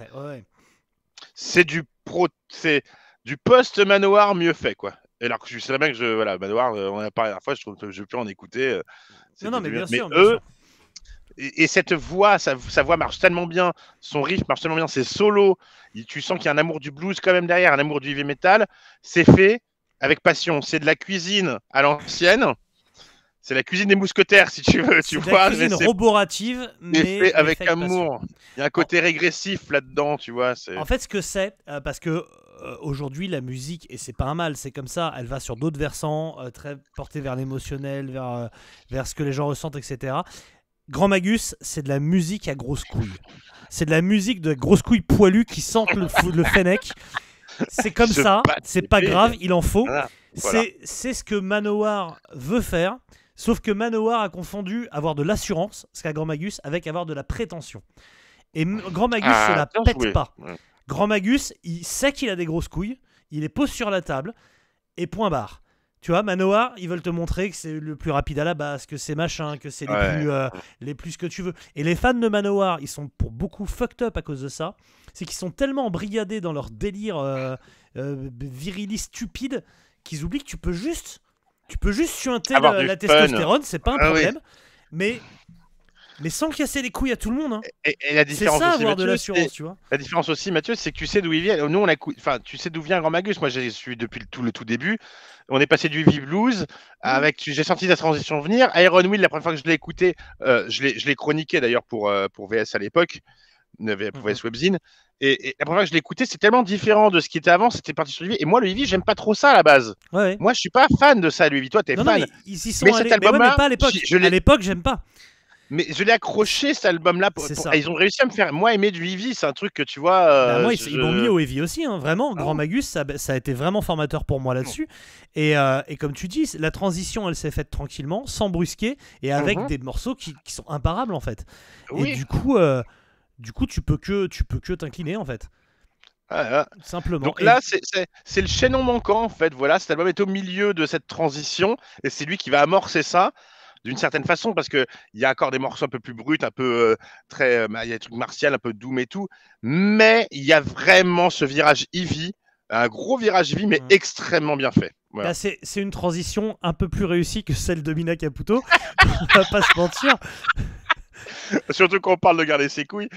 C'est du post-Manowar mieux fait, quoi. Et alors que je sais bien que Manowar, on a parlé la dernière fois, je trouve que je peux en écouter. Non, mais bien sûr. Et cette voix, sa voix marche tellement bien, son riff marche tellement bien, ses solos, tu sens qu'il y a un amour du blues quand même derrière, un amour du heavy metal. C'est fait avec passion. C'est de la cuisine à l'ancienne. C'est la cuisine des mousquetaires, si tu veux. C'est la cuisine roborative, mais fait avec amour. Il y a un côté régressif là-dedans, tu vois. En fait, ce que c'est, parce que aujourd'hui, la musique, et c'est pas un mal, c'est comme ça, elle va sur d'autres versants, très portée vers l'émotionnel, vers ce que les gens ressentent, etc. Grand Magus, c'est de la musique à grosses couilles. C'est de la musique de grosses couilles poilues qui sentent le fennec. C'est comme ça, c'est pas grave, il en faut. Voilà. C'est ce que Manowar veut faire, sauf que Manowar a confondu avoir de l'assurance, ce qu'a Grand Magus, avec avoir de la prétention. Et Grand Magus se la bien pète joué. pas. Ouais. Grand Magus, il sait qu'il a des grosses couilles, il les pose sur la table, et point barre. Tu vois, Manowar, ils veulent te montrer que c'est le plus rapide à la base, que c'est machin, que c'est les plus que tu veux. Et les fans de Manowar, ils sont pour beaucoup fucked up à cause de ça. C'est qu'ils sont tellement embrigadés dans leur délire viriliste stupide qu'ils oublient que tu peux juste suinter Avoir la du fun. testostérone, c'est pas un Ah oui. problème. Mais sans casser les couilles à tout le monde. Hein. Et la C'est différence ça aussi, avoir de Mathieu, l'assurance, tu vois. la différence aussi, Mathieu, c'est que tu sais d'où il vient. Nous, tu sais d'où vient Grand Magus. Moi, j'ai suivi depuis le tout début. On est passé du Heavy Blues avec. J'ai senti la transition venir. Iron Will, la première fois que je l'ai écouté, je l'ai chroniqué d'ailleurs pour VS à l'époque, pour VS Webzine. Et la première fois que je l'ai écouté, c'est tellement différent de ce qui était avant. C'était parti sur le Heavy. Et moi, le Heavy, j'aime pas trop ça à la base. Ouais. Moi, je suis pas fan de ça, le Heavy. Toi, t'es Non, fan. mais ils y sont Mais cet allés. Mais, ouais, album-là, mais pas à l'époque. À l'époque, j'aime pas. Mais je l'ai accroché cet album-là. C'est ça. Ils ont réussi à me faire moi aimer du Heavy. C'est un truc que tu vois. Bah, moi, ils m'ont mis au Heavy aussi, hein, vraiment. Grand Magus, ça a été vraiment formateur pour moi là-dessus. Et comme tu dis, la transition, elle s'est faite tranquillement, sans brusquer, et avec des morceaux qui sont imparables en fait. Oui. Et du coup, tu peux que t'incliner en fait, simplement. Donc Et- là, c'est le chaînon manquant en fait. Voilà, cet album est au milieu de cette transition et c'est lui qui va amorcer ça d'une certaine façon parce que il y a encore des morceaux un peu plus bruts, un peu très, il y a des trucs martial, un peu doom et tout, mais il y a vraiment ce virage heavy, un gros virage heavy, mais extrêmement bien fait. Voilà. Là, c'est une transition un peu plus réussie que celle de Mina Caputo. On va pas se mentir. Surtout quand on parle de garder ses couilles.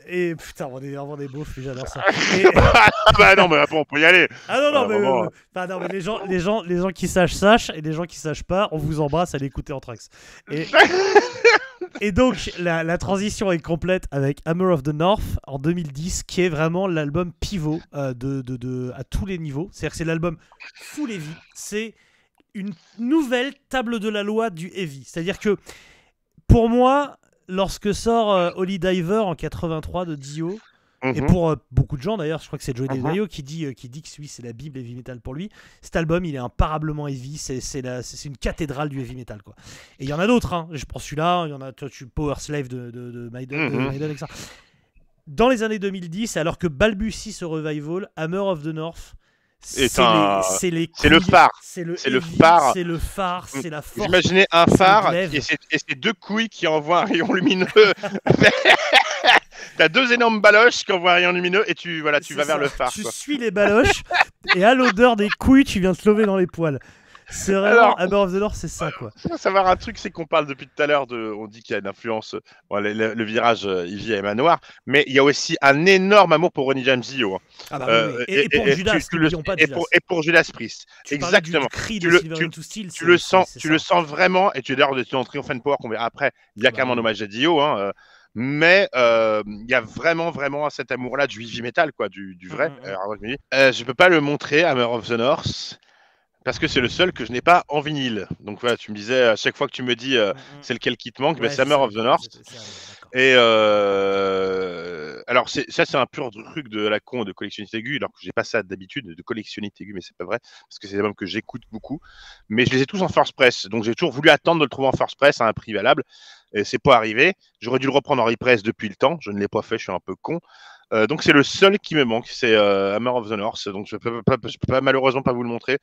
Et putain, on est vraiment des beaufs, j'adore ça. Et- Ah bah non, mais bon, on peut y aller. Ah non, non, Ah, mais, vraiment. non, mais les gens qui sachent, et les gens qui sachent pas, on vous embrasse, allez écouter Anthrax. Et donc, la transition est complète avec Hammer of the North en 2010, qui est vraiment l'album pivot à tous les niveaux. C'est-à-dire que c'est l'album full heavy. C'est une nouvelle table de la loi du heavy. C'est-à-dire que, pour moi, lorsque sort Holy Diver en 83 de Dio, et pour beaucoup de gens d'ailleurs, je crois que c'est Joey DeMaio qui dit que celui c'est la bible heavy metal pour lui. Cet album, il est imparablement heavy, c'est une cathédrale du heavy metal quoi. Et il y en a d'autres, hein. Je prends celui-là, il y en a Power Slave de Maiden, etc. Dans les années 2010, alors que balbutie ce revival, Hammer of the North, c'est le phare. C'est le heavy, phare. C'est le phare, c'est la force. Imaginez un phare glaive. et c'est deux couilles qui envoient un rayon lumineux. T'as deux énormes baloches qui envoient un rayon lumineux et tu vas vers le phare. Tu Quoi. suis les baloches et à l'odeur des couilles, tu viens te lever dans les poils. C'est vraiment Hammer of the North, c'est ça quoi. Faut savoir un truc, c'est qu'on parle depuis tout à l'heure on dit qu'il y a une influence, le virage Ivy et Manoir, mais il y a aussi un énorme amour pour Ronnie James Dio. Ah bah oui. Et pour Judas, n'oublions pas Judas. Et pour Judas Priest. Tu parlais Exactement. du cri de Silver into Steel. Tu le sens vraiment, et tu es d'ailleurs dans Triumph and Power qu'on verra après. Il y a bah carrément un hommage à Dio, hein, mais il y a vraiment cet amour-là du heavy metal, quoi, du vrai. Je peux pas le montrer, Hammer of the North. Parce que c'est le seul que je n'ai pas en vinyle. Donc voilà, tu me disais à chaque fois que tu me dis c'est lequel qui te manque, Ouais, c'est Hammer of the North. Et alors ça c'est un pur truc de la con de collectionniste aigu, alors que j'ai pas ça d'habitude de collectionniste aigu, mais c'est pas vrai parce que c'est des albums que j'écoute beaucoup. Mais je les ai tous en first press, donc j'ai toujours voulu attendre de le trouver en first press à un prix valable. Et c'est pas arrivé. J'aurais dû le reprendre en repress depuis le temps. Je ne l'ai pas fait, je suis un peu con. Donc c'est le seul qui me manque, c'est Hammer of the North. Donc je peux pas malheureusement pas vous le montrer,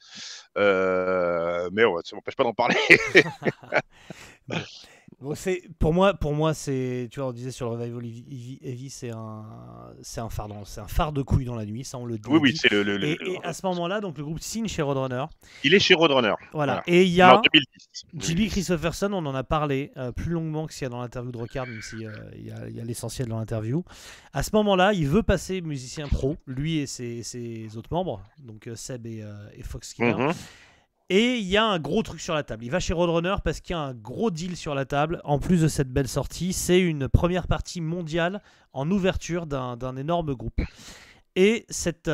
mais ouais, ça m'empêche pas d'en parler. Bon, pour moi c'est, tu vois, on disait sur le revival heavy, c'est un phare de couilles dans la nuit, ça on le dit. Oui, c'est et à ce moment-là, donc le groupe signe chez Roadrunner. Il est chez Roadrunner. Voilà. Et il y a 2010. J.B. Christopherson, on en a parlé plus longuement que ce qu'il y a dans l'interview de Rockard, même si il y a l'essentiel dans l'interview. À ce moment-là, il veut passer musicien pro, lui et ses autres membres, donc Seb et Fox Skinner. Et il y a un gros truc sur la table. Il va chez Roadrunner parce qu'il y a un gros deal sur la table. En plus de cette belle sortie, c'est une première partie mondiale en ouverture d'un énorme groupe. Et cette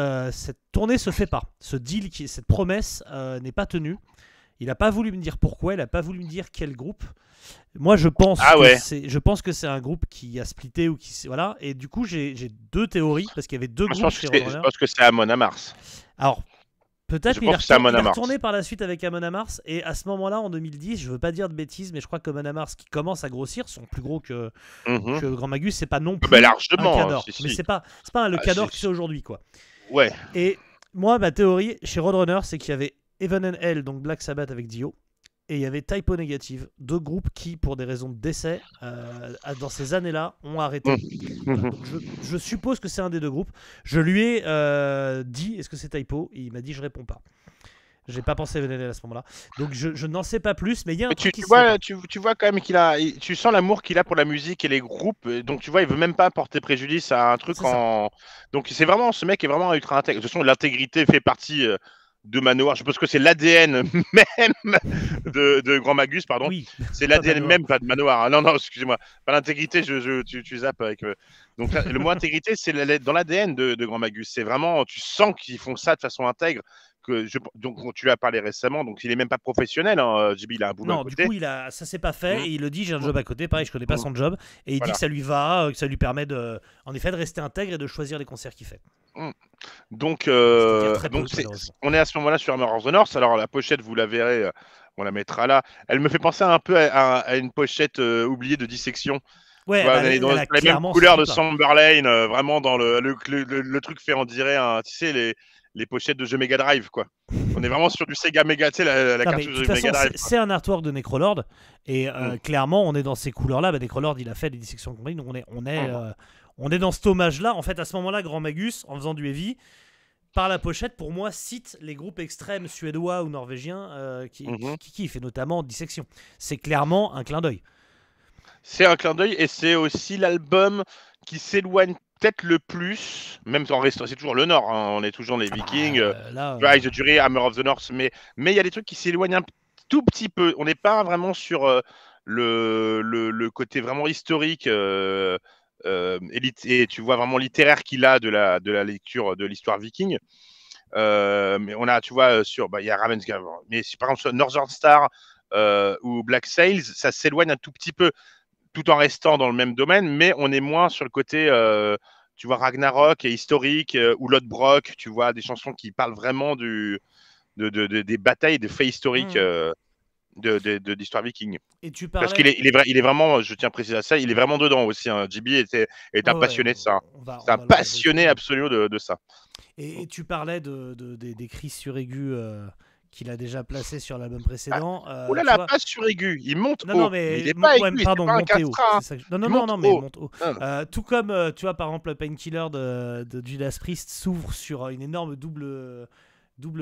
tournée se fait pas. Ce deal, cette promesse n'est pas tenue. Il n'a pas voulu me dire pourquoi, il n'a pas voulu me dire quel groupe. Moi, je pense que c'est un groupe qui a splitté ou qui voilà. Et du coup, j'ai deux théories parce qu'il y avait deux groupes chez Roadrunner. Je pense que c'est Amon Amarth. Alors, peut-être, mais il est retourné par la suite avec Amon Amarth. Et à ce moment-là, en 2010, je veux pas dire de bêtises, mais je crois qu'Amon Amarth, qui commence à grossir, sont plus gros que Grand Magus, c'est pas non plus largement, un Cador. Mais c'est pas le Cador que c'est aujourd'hui, quoi. Ouais. Et moi, ma théorie chez Roadrunner, c'est qu'il y avait Heaven and Hell, donc Black Sabbath avec Dio, et il y avait Typo Negative, deux groupes qui, pour des raisons de décès, dans ces années-là, ont arrêté. Voilà, donc je suppose que c'est un des deux groupes. Je lui ai dit, est-ce que c'est Typo? Et il m'a dit, je réponds pas. J'ai pas pensé à Heaven and Hell à ce moment-là. Donc je n'en sais pas plus, mais il y a un truc qui tu vois quand même tu sens l'amour qu'il a pour la musique et les groupes. Donc tu vois, il veut même pas porter préjudice à un truc Donc c'est vraiment, ce mec est vraiment ultra intègre. De toute façon, l'intégrité fait partie de Manowar. Je pense que c'est l'ADN même de Grand Magus, pardon. Oui, c'est l'ADN même, pas de Manowar. Non, excusez-moi. Pas l'intégrité, tu zappes avec. Donc le mot intégrité, c'est dans l'ADN de Grand Magus. C'est vraiment, tu sens qu'ils font ça de façon intègre. Donc tu lui as parlé récemment, donc il est même pas professionnel, hein, JB, il a un boulot à côté. Du coup ça s'est pas fait et il le dit, j'ai un job à côté, pareil, je connais pas son job, et il dit que ça lui va, que ça lui permet en effet de rester intègre et de choisir les concerts qu'il fait. Donc on est à ce moment-là sur Hammer of the North. Alors la pochette, vous la verrez, on la mettra là, elle me fait penser un peu à une pochette oubliée de Dissection. Ouais, dans la même couleur de Samberlane, vraiment dans le truc fait en dirait tu sais, les pochettes de jeux Mega Drive, quoi. On est vraiment sur du Sega Mega, tu sais, la cartouche de Mega Drive. C'est un artwork de Necrolord, et clairement, on est dans ces couleurs-là. Necrolord, il a fait des dissections de compagnie, donc on est dans cet hommage-là. En fait, à ce moment-là, Grand Magus, en faisant du heavy, par la pochette, pour moi, cite les groupes extrêmes suédois ou norvégiens qui kiffent, et notamment Dissection. C'est clairement un clin d'œil. C'est un clin d'œil, et c'est aussi l'album qui s'éloigne peut-être le plus, même en restant, c'est toujours le Nord, hein, on est toujours les Vikings, Rise the Jury, Hammer of the North, mais il y a des trucs qui s'éloignent un tout petit peu. On n'est pas vraiment sur le côté vraiment historique et tu vois vraiment littéraire qu'il a de la lecture de l'histoire viking. Mais on a, tu vois, il y a Ravensgard, mais par exemple sur Northern Star ou Black Sails, ça s'éloigne un tout petit peu, tout en restant dans le même domaine, mais on est moins sur le côté, tu vois, Ragnarok et historique, ou Lodbrok, tu vois, des chansons qui parlent vraiment des batailles, des faits historiques d'histoire viking. Et tu parlais... Parce qu'il est vraiment, je tiens à préciser ça, il est vraiment dedans aussi. Hein. JB est un passionné de ça. C'est un passionné absolu de ça. Et tu parlais des cris suraigus qu'il a déjà placé sur l'album précédent. Oh là là, pas suraigu, il monte haut. Non, mais il est pas aigu, pardon, monté haut. Non, mais monte haut. Tout comme, tu vois, par exemple, le Painkiller de Judas Priest s'ouvre sur une énorme double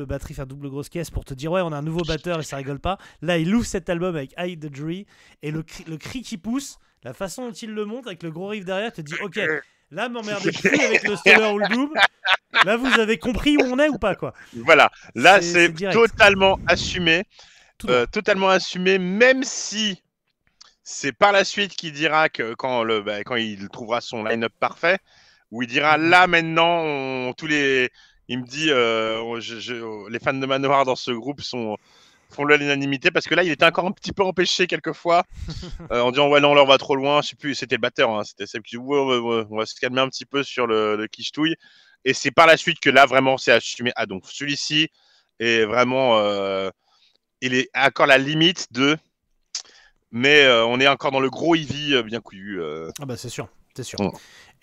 batterie, enfin double grosse caisse pour te dire, ouais, on a un nouveau batteur et ça rigole pas. Là, il ouvre cet album avec Hide the Jury, et le cri qui pousse, la façon dont il le monte avec le gros riff derrière, te dit, ok, là, m'emmerdez plus avec le stoner ou le double. Là, vous avez compris où on est ou pas, quoi. Voilà, là, c'est totalement assumé. Totalement assumé, même si c'est par la suite qu'il dira que quand il trouvera son line-up parfait, où il dira, là, maintenant, il me dit, les fans de Manowar dans ce groupe font à l'unanimité, parce que là, il était encore un petit peu empêché quelquefois, en disant, ouais, non, là, on va trop loin. Je sais plus, c'était le batteur, hein, c'était celle qui dit, ouais, on va se calmer un petit peu sur le quiche-touille. Et c'est par la suite que là, vraiment, c'est assumé. Ah, donc celui-ci est vraiment, il est encore la limite mais on est encore dans le gros heavy bien couillu. Ah bah c'est sûr.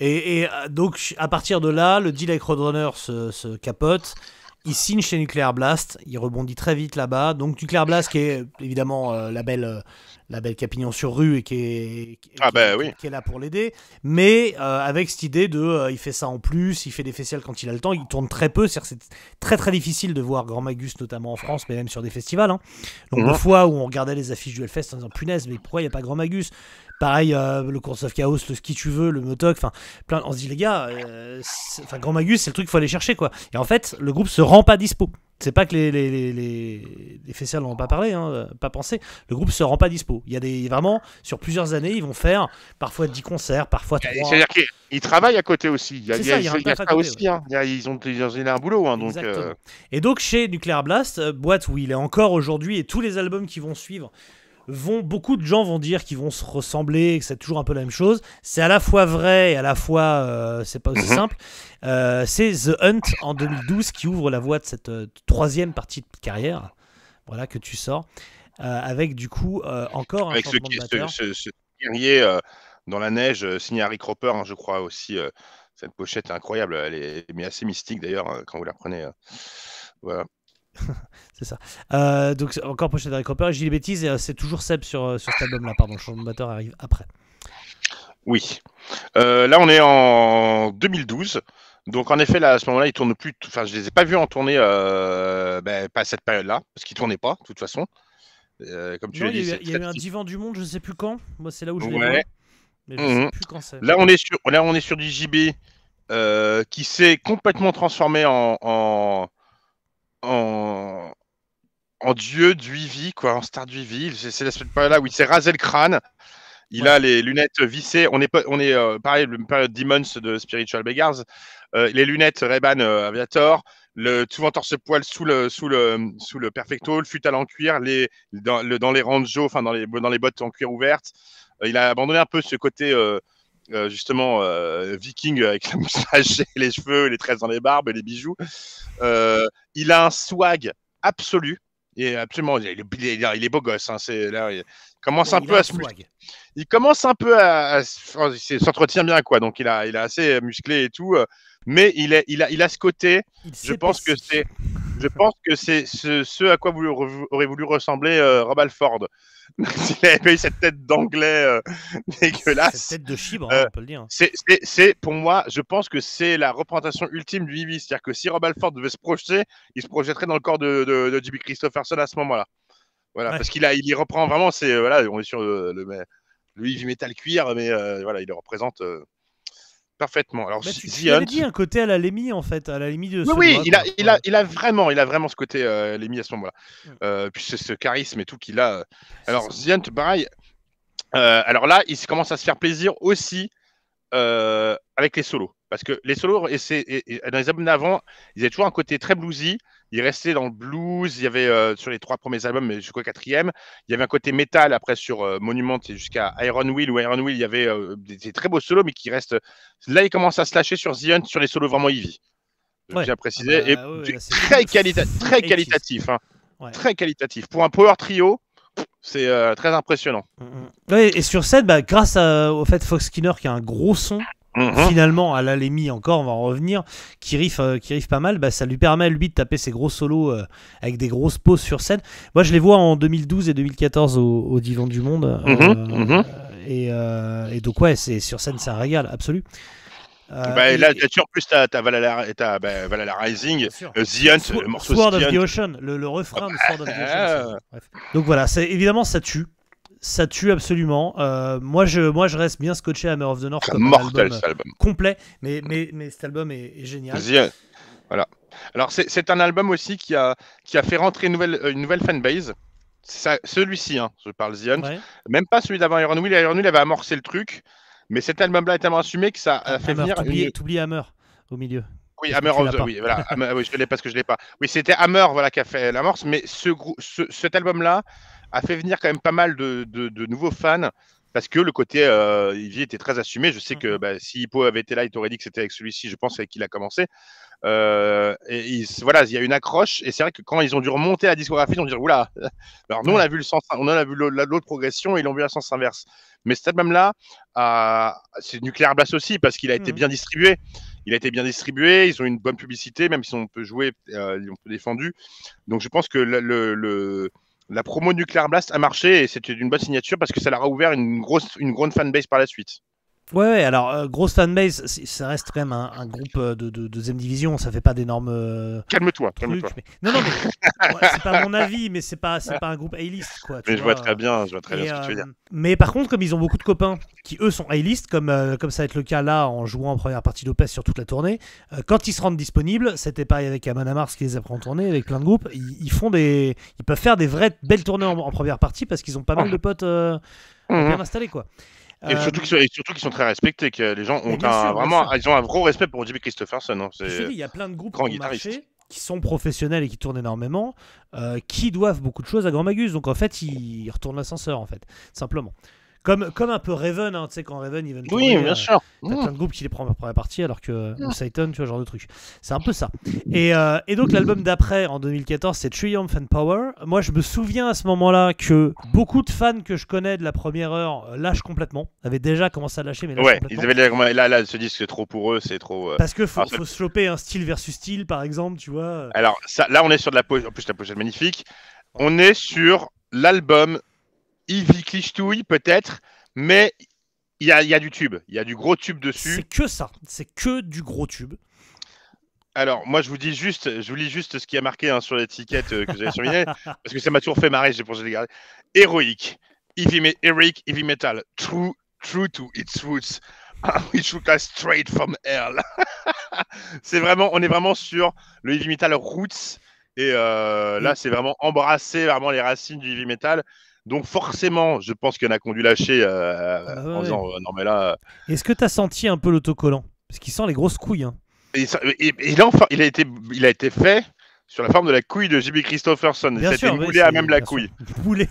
Et donc, à partir de là, le deal avec Roadrunner se capote. Il signe chez Nuclear Blast. Il rebondit très vite là-bas. Donc, Nuclear Blast, qui est évidemment la belle Capignon sur rue et qui est là pour l'aider. Mais avec cette idée il fait ça en plus, il fait des festivals quand il a le temps. Il tourne très peu. C'est très très difficile de voir Grand Magus, notamment en France, mais même sur des festivals. Hein. Donc, des fois où on regardait les affiches du Hellfest en disant, punaise, mais pourquoi il n'y a pas Grand Magus? Pareil, le Course of Chaos, le Ski Tu Veux, le Motok, on se dit, les gars, Grand Magus, c'est le truc qu'il faut aller chercher, quoi. Et en fait, le groupe se rend pas dispo. c'est pas que les fesseurs n'en ont pas parlé, hein, pas pensé. Le groupe se rend pas dispo. Il y a vraiment, sur plusieurs années, ils vont faire parfois 10 concerts, parfois 3. C'est-à-dire qu'ils travaillent à côté aussi. Il y a ça ça aussi. aussi. Hein. Ils ont un boulot. Hein, donc, Et donc, chez Nuclear Blast, boîte où il est encore aujourd'hui, et tous les albums qui vont suivre, beaucoup de gens vont dire qu'ils vont se ressembler, que c'est toujours un peu la même chose. C'est à la fois vrai et à la fois c'est pas aussi simple. C'est The Hunt en 2012 qui ouvre la voie de cette troisième partie de carrière, voilà, que tu sors, avec du coup encore un avec changement de batteur. ce guerrier dans la neige, signé Harry Cropper, hein, je crois aussi. Cette pochette est incroyable, elle est mais assez mystique d'ailleurs quand vous la prenez. Voilà. C'est ça. Donc encore pochette d'Harry Cropper. Et je dis les bêtises, c'est toujours Seb sur cet album-là. Pardon, le changement de batteur arrive après. Oui. Là, on est en 2012. Donc, en effet, là, à ce moment-là, ils tournent plus. Enfin, je les ai pas vus en tournée, pas à cette période-là, parce qu'ils tournaient pas, de toute façon. Comme tu l'as dit, il y a eu un divan du monde, je sais plus quand. Moi, c'est là où je l'ai vu. Mais je sais plus quand c'est. Là, on est sur du JB qui s'est complètement transformé en dieu du Ivy, quoi, en star du Ivy. C'est la période-là où il s'est rasé le crâne. Il a les lunettes vissées. On est pareil, le période Demons de Spiritual Beggars. Les lunettes Ray-Ban Aviator. Souvent torse-poil sous le perfecto, le futal en cuir, dans les ranjos, enfin dans les bottes en cuir ouvertes. Il a abandonné un peu ce côté justement viking avec la moustache, et les cheveux, les tresses dans les barbes, et les bijoux. Il a un swag absolu. Et absolument, il est beau gosse. Hein, il commence un peu à se muscler. Il commence un peu il s'entretient bien, quoi. Donc il est assez musclé et tout. Mais il a ce côté. Je pense que c'est ce à quoi aurait voulu ressembler Rob Alford. Il avait eu cette tête d'anglais dégueulasse. Cette tête de chibre, hein, on peut le dire. C'est pour moi, je pense que c'est la représentation ultime du Ivy. C'est-à-dire que si Rob Alford devait se projeter, il se projetterait dans le corps de J.B. Christopherson à ce moment-là. Voilà, parce qu'il y reprend vraiment. Voilà, on est sur le Ivy Metal Cuir, mais voilà, il le représente parfaitement. Alors, tu avais dit un côté à la Lemmy, en fait, à la Lemmy de. Oui, il a vraiment ce côté Lemmy à ce moment-là. Puis c'est ce charisme et tout qu'il a. Alors, The Hunt, pareil. Alors là, il commence à se faire plaisir aussi avec les solos. Parce que les solos, dans les albums d'avant, ils avaient toujours un côté très bluesy. Ils restaient dans le blues. Il y avait sur les 3 premiers albums, mais jusqu'au 4e, il y avait un côté métal après sur Monument et jusqu'à Iron Will. Où Iron Will, il y avait des très beaux solos, mais qui restent. Là, il commence à se lâcher sur The Hunt, sur les solos vraiment heavy. Je tiens à préciser. Très qualitatif. Hein. Ouais. Très qualitatif. Pour un power trio, c'est très impressionnant. Ouais, et sur scène, grâce au fait Fox Skinner qui a un gros son, finalement à la Lemmy encore, on va en revenir, qui riff pas mal, ça lui permet lui de taper ses gros solos avec des grosses pauses sur scène. Moi je les vois en 2012 et 2014 au Divan du Monde. Et donc ouais, sur scène c'est un régal absolu. Là, en plus, t'as Valhalla Rising, The Hunt, le morceau Sword of the Ocean, le refrain de Sword of the Ocean. Bref. Donc voilà, évidemment, ça tue. Ça tue absolument. Moi, je reste bien scotché à Hammer of the North comme un album complet, mais cet album est génial. Voilà. Alors, c'est un album aussi qui a fait rentrer une nouvelle fanbase. Celui-ci, hein, je parle The Hunt. Ouais. Même pas celui d'avant Iron Will. Iron Will avait amorcé le truc. Mais cet album-là est tellement assumé que ça a fait venir. T'oublies Hammer au milieu. Oui, Hammer of the. Oui, voilà. Oui, je l'ai parce que je l'ai pas. Oui, c'était Hammer, voilà, qui a fait l'amorce. Mais cet album-là a fait venir quand même pas mal de nouveaux fans parce que le côté Ivy était très assumé. Je sais que si Hippo avait été là, il t'aurait dit que c'était avec celui-ci. Je pense avec qui il a commencé. Voilà, il y a une accroche. Et c'est vrai que quand ils ont dû remonter la discographie, ils ont dit oula. Alors nous, on a vu l'autre progression et ils l'ont vu à sens inverse. Mais cet album-là, c'est Nuclear Blast aussi parce qu'il a été bien distribué. Il a été bien distribué. Ils ont une bonne publicité, même si on peut jouer, ils ont peu défendu. Donc je pense que la promo Nuclear Blast a marché et c'était une bonne signature parce que ça leur a ouvert une grande fanbase par la suite. Ouais, alors grosse fanbase, ça reste quand même un groupe de deuxième division, ça fait pas d'énormes Calme-toi, trucs. calme-toi. Non, mais ouais, c'est pas mon avis, mais c'est pas un groupe A-list, quoi. Mais je vois très bien, ce que tu veux dire. Mais par contre, comme ils ont beaucoup de copains qui eux sont A-list, comme ça va être le cas là en jouant en première partie d'Opes sur toute la tournée, quand ils se rendent disponibles, c'était pareil avec Amon Amarth qui les a pris en tournée, avec plein de groupes, ils peuvent faire des vraies belles tournées en première partie parce qu'ils ont pas mal de potes bien installés, quoi. Et surtout qu'ils sont très respectés, que les gens ont ils ont un gros respect pour J.B. Christopherson. Hein. Je te dis, il y a plein de groupes grand qui ont marché, qui sont professionnels et qui tournent énormément, qui doivent beaucoup de choses à Grand Magus. Donc en fait, ils retournent l'ascenseur, en fait, simplement. Comme un peu Raven, hein, tu sais, quand Raven, ils viennent tourner, bien sûr. T'as plein de groupes qui les prennent en première partie, alors que Satan, tu vois, genre de truc. C'est un peu ça. Et donc, l'album d'après, en 2014, c'est Triumph and Power. Moi, je me souviens à ce moment-là que beaucoup de fans que je connais de la première heure lâchent complètement. Avaient déjà commencé à lâcher, mais lâchent complètement. Ils avaient là, se disent que c'est trop pour eux, c'est trop. Parce que faut se choper un style versus style, par exemple, tu vois. Alors, là, on est sur de la pochette. En plus, la pochette magnifique. On est sur l'album Ivy Clichetouille, peut-être. Mais il y a du tube, il y a du gros tube dessus. C'est que ça, c'est que du gros tube. Alors, moi, je vous lis juste ce qui a marqué sur l'étiquette que j'avais surligné, parce que ça m'a toujours fait marrer, j'ai pensé les garder. Héroïque, heavy metal, true to its roots, which took us straight from hell. On est vraiment sur le heavy metal roots, et là, c'est vraiment embrasser vraiment les racines du heavy metal. Donc forcément, je pense qu'il y en a qui ont dû lâcher en disant non mais là. Est-ce que tu as senti un peu l'autocollant? Parce qu'il sent les grosses couilles. Hein. Et là, enfin, il a été fait sur la forme de la couille de J.B. Christopherson. C'était moulé à même la couille. Moulé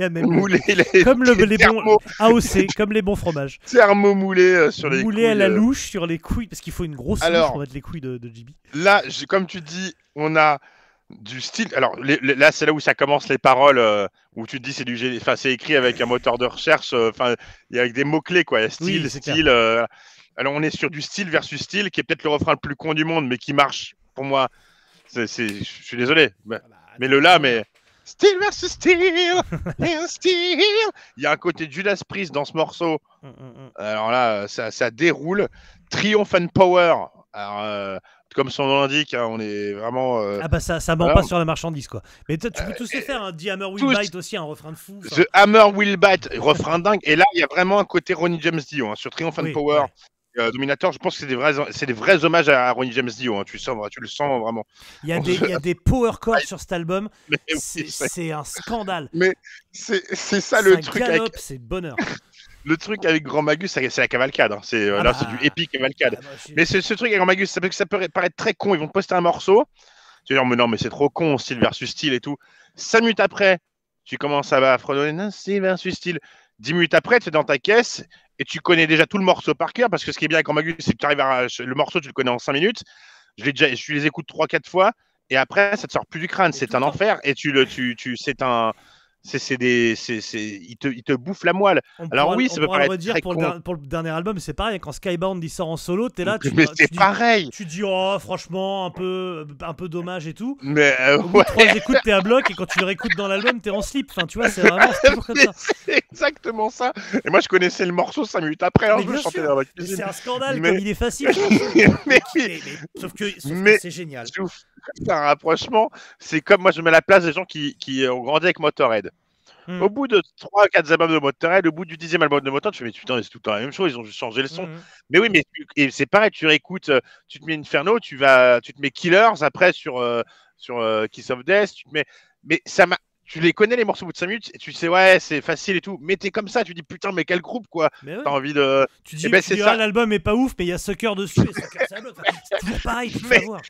à même la couille. Comme les bons AOC, comme les bons fromages. Thermo-moulé sur les couilles. Moulé à la louche sur les couilles, parce qu'il faut une grosse louche pour mettre les couilles de J.B. Là, comme tu dis, on a du style. Alors là, c'est là où ça commence les paroles, où tu te dis c'est écrit avec un moteur de recherche. Enfin, il y a avec des mots clés quoi. Style. Alors on est sur du style versus style, qui est peut-être le refrain le plus con du monde, mais qui marche pour moi. Je suis désolé, mais style versus style, style. Il y a un côté Judas Priest dans ce morceau. Alors là, ça déroule. Triumph and Power. Alors, comme son nom l'indique, hein, on est vraiment. Ça ment pas sur la marchandise quoi. Mais tu peux tous les faire. Hein. The Hammer Will Bite aussi, un refrain de fou. The Hammer Will Bite, refrain dingue. Et là, il y a vraiment un côté Ronnie James Dio hein, sur Triumph and Power. Ouais. Dominator, je pense que c'est des vrais hommages à Ronnie James Dio. Hein. Tu le sens vraiment. Il y a des power chords sur cet album. C'est un scandale. Mais c'est ça le truc. C'est bonheur. Le truc avec Grand Magus, c'est la cavalcade. Hein. C'est du épique cavalcade. Mais ce truc avec Grand Magus, ça peut paraître très con. Ils vont te poster un morceau. Tu vas dire, mais non, mais c'est trop con, style versus style et tout. 5 minutes après, tu commences à fredonner style versus style. 10 minutes après, tu es dans ta caisse et tu connais déjà tout le morceau par cœur. Parce que ce qui est bien avec Grand Magus, c'est que tu arrives le morceau, tu le connais en 5 minutes. Je les écoute 3-4 fois. Et après, ça te sort plus du crâne. C'est un enfer. Et c'est un. Il te bouffe la moelle. Alors oui, ça peut paraître très con. Pour le dernier album, c'est pareil. Quand Skybound il sort en solo, t'es là. Pareil. Tu dis oh franchement un peu dommage et tout. Mais au bout de 3 écoutes, t'es à bloc et quand tu le réécoutes dans l'album, t'es en slip. Enfin, tu vois, c'est toujours comme ça. C'est exactement ça. Et moi, je connaissais le morceau 5 minutes après. Alors je me chantais dans la cuisine. C'est un scandale comme il est facile. Sauf que c'est génial. C'est un rapprochement. C'est comme moi, je mets la place des gens qui ont grandi avec Motorhead. Au bout de 3-4 albums de Motorhead, au bout du 10e album de Motorhead, tu fais mais putain, c'est tout le temps la même chose, ils ont juste changé le son. Mais oui, et c'est pareil, tu réécoutes, tu te mets Inferno, tu te mets Killers, après sur Kiss of Death, mais tu les connais les morceaux au bout de 5 minutes et tu sais ouais c'est facile et tout, mais t'es comme ça, tu dis putain mais quel groupe quoi, t'as envie de. Tu dis l'album est pas ouf mais il y a Sucker dessus et Sucker c'est toujours pareil, tu peux voir.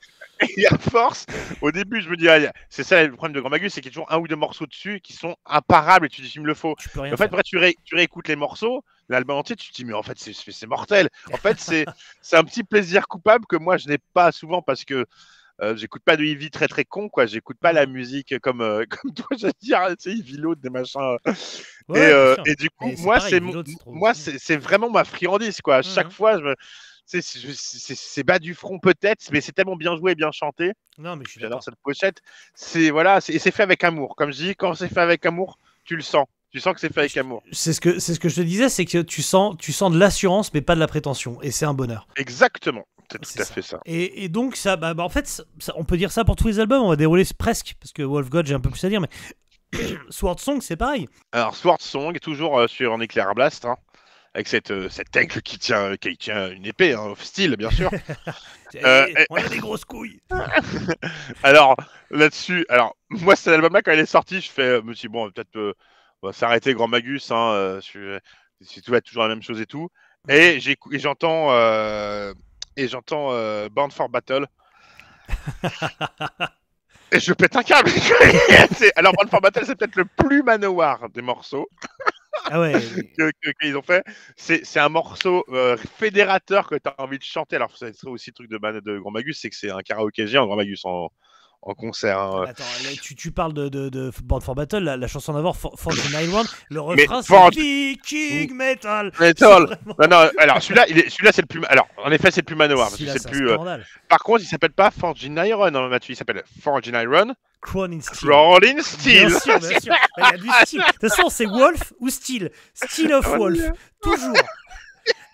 Et à force, au début je me dis c'est ça le problème de Grand Magus, c'est qu'il y a toujours un ou deux morceaux dessus qui sont imparables et tu dis il me le faut. En fait après tu réécoutes les morceaux, l'album entier, tu te dis mais en fait c'est mortel. En fait c'est un petit plaisir coupable que moi je n'ai pas souvent parce que j'écoute pas de Ivy très très con quoi, j'écoute pas la musique comme toi j'allais dire, tu sais Ivy Load des machins. Et du coup moi c'est vraiment ma friandise quoi. À chaque fois c'est bas du front peut-être, mais c'est tellement bien joué et bien chanté. Non mais j'adore cette pochette. C'est fait avec amour. Comme je dis, quand c'est fait avec amour, tu le sens. Tu sens que c'est fait avec amour. C'est ce que je te disais, c'est que tu sens de l'assurance, mais pas de la prétention, et c'est un bonheur. Exactement, c'est tout C'est à ça. fait ça. Et donc ça, en fait, on peut dire ça pour tous les albums. On va dérouler presque, parce que Wolf God, j'ai un peu plus à dire, mais Sword Song, c'est pareil. Alors Sword Song est toujours sur un Nuclear Blast, hein, avec cet aigle qui tient une épée, hein, style bien sûr. On a des grosses couilles. Alors là-dessus, moi cet album-là quand il est sorti, je me suis dit, bon peut-être on va s'arrêter Grand Magus, hein, si tout va être toujours la même chose et tout. Et j'entends Bound for Battle. Et je pète un câble. Alors Bound for Battle, c'est peut-être le plus Manowar des morceaux. Ah ouais. qu'ils ont fait. C'est un morceau fédérateur que tu as envie de chanter. Alors, ça serait aussi le truc de Grand Magus, c'est que c'est un karaoké géant, Grand Magus en concert. Hein. Attends, là, tu parles de Bound for Battle, la chanson d'avant, 49 Round, le refrain c'est Viking Metal. Non, alors celui-là c'est le plus. Alors, en effet, c'est le plus Manowar. Parce que c'est le plus. Par contre, il s'appelle pas Forged in Iron, hein, Mathieu, il s'appelle Forged in Iron. Crown in Steel. Crown in Steel. Bien sûr, bien sûr. Il y a du style. De toute façon, c'est Wolf ou Steel. Steel of Wolf. Toujours.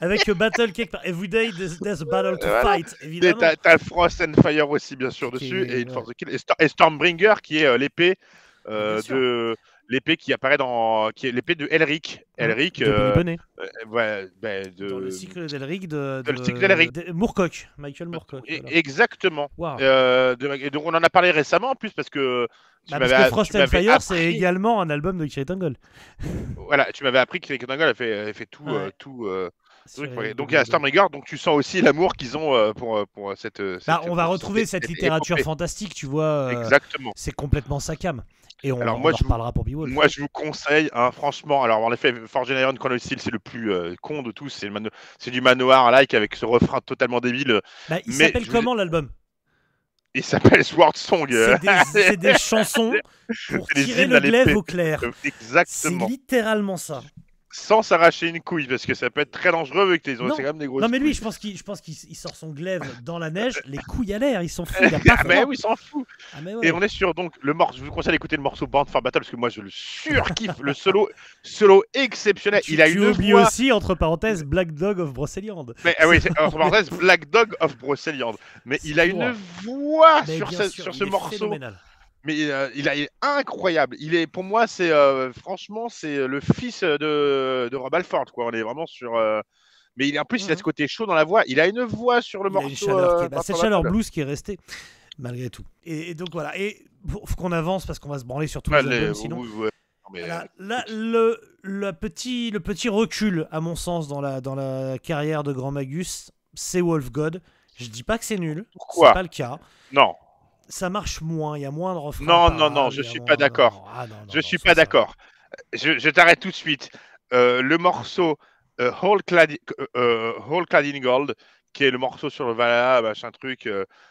Avec Battle quelque part. Every day, there's a battle to fight, évidemment. T'as Frost and Fire aussi, bien sûr, dessus. Et Force the Kill. Et Stormbringer, qui est l'épée l'épée qui apparaît qui est l'épée de Elric. Elric. Dans le cycle d'Elric de Moorcock. Michael Moorcock. Voilà. Exactement. Wow. Et donc on en a parlé récemment en plus parce que. Parce que Frost and Fire, c'est également un album de Kirk Angle. Voilà, tu m'avais appris que Kirk Angle a fait tout. Donc il y a Stormbringer, donc tu sens aussi l'amour qu'ils ont pour cette. On va retrouver cette littérature fantastique, tu vois. Exactement. C'est complètement sa cam. Et on en reparlera pour Beowulf. Moi, je vous conseille, hein, franchement. Alors, en effet, Forged in Iron, Chrono Steel, c'est le plus con de tous. C'est du manoir-like avec ce refrain totalement débile. Il s'appelle comment l'album? Il s'appelle Sword Song. C'est des chansons pour tirer le glaive au clair. Exactement. C'est littéralement ça. Sans s'arracher une couille, parce que ça peut être très dangereux avec c'est quand même des grosses. Non, mais lui, je pense qu'il sort son glaive dans la neige, les couilles à l'air, il s'en fout. Il a pas mais oui, il s'en fout. Ouais. Et on est sur donc le morceau. Je vous conseille d'écouter le morceau Bound for Battle parce que moi je le surkiffe. Le solo exceptionnel. Il a une voix. Aussi entre parenthèses Black Dog of Brocéliande. Mais oui, entre parenthèses Black Dog of Brocéliande. Mais il a une voix sur ce morceau. Phénoménal. Mais il est incroyable. Pour moi, c'est franchement, c'est le fils de Rob Halford, quoi. On est vraiment sur. Mais en plus, il a ce côté chaud dans la voix. Il a une voix sur le morceau. Cette chaleur blues qui est restée malgré tout. Et donc voilà. Et faut qu'on avance parce qu'on va se branler sur tous les albums sinon. Là, le petit recul, à mon sens, dans la carrière de Grand Magus, c'est Wolf God. Je dis pas que c'est nul. Pourquoi ? C'est pas le cas. Non. Ça marche moins, il y a moins de refrains. Non, je suis pas d'accord. Je suis pas d'accord. Je t'arrête tout de suite. Le morceau Whole Clad in Gold, qui est le morceau sur le Valhalla, machin truc,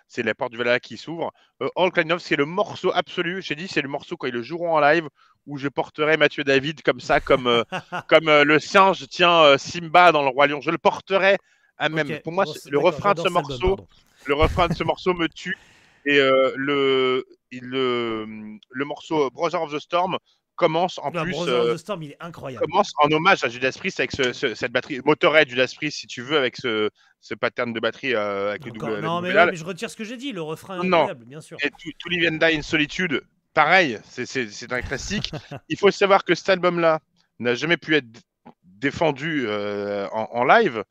c'est la porte du Valhalla qui s'ouvre. Whole Clad in Gold, c'est le morceau absolu. J'ai dit, c'est le morceau quand ils le joueront en live où je porterai Mathieu David comme ça, comme le singe tient Simba dans le Roi Lion. Je le porterai à même. Okay. Pour moi, le refrain de ce morceau me tue. Et le morceau Brother of the Storm commence en plus. Brother of the Storm, il est incroyable. Commence en hommage à Judas Priest avec cette batterie Motorhead Judas Priest, si tu veux, avec ce pattern de batterie avec les doubles. Non, mais je retire ce que j'ai dit. Le refrain est incroyable, bien sûr. Et To Live and Die in Solitude, pareil, c'est un classique. Il faut savoir que cet album-là n'a jamais pu être défendu en live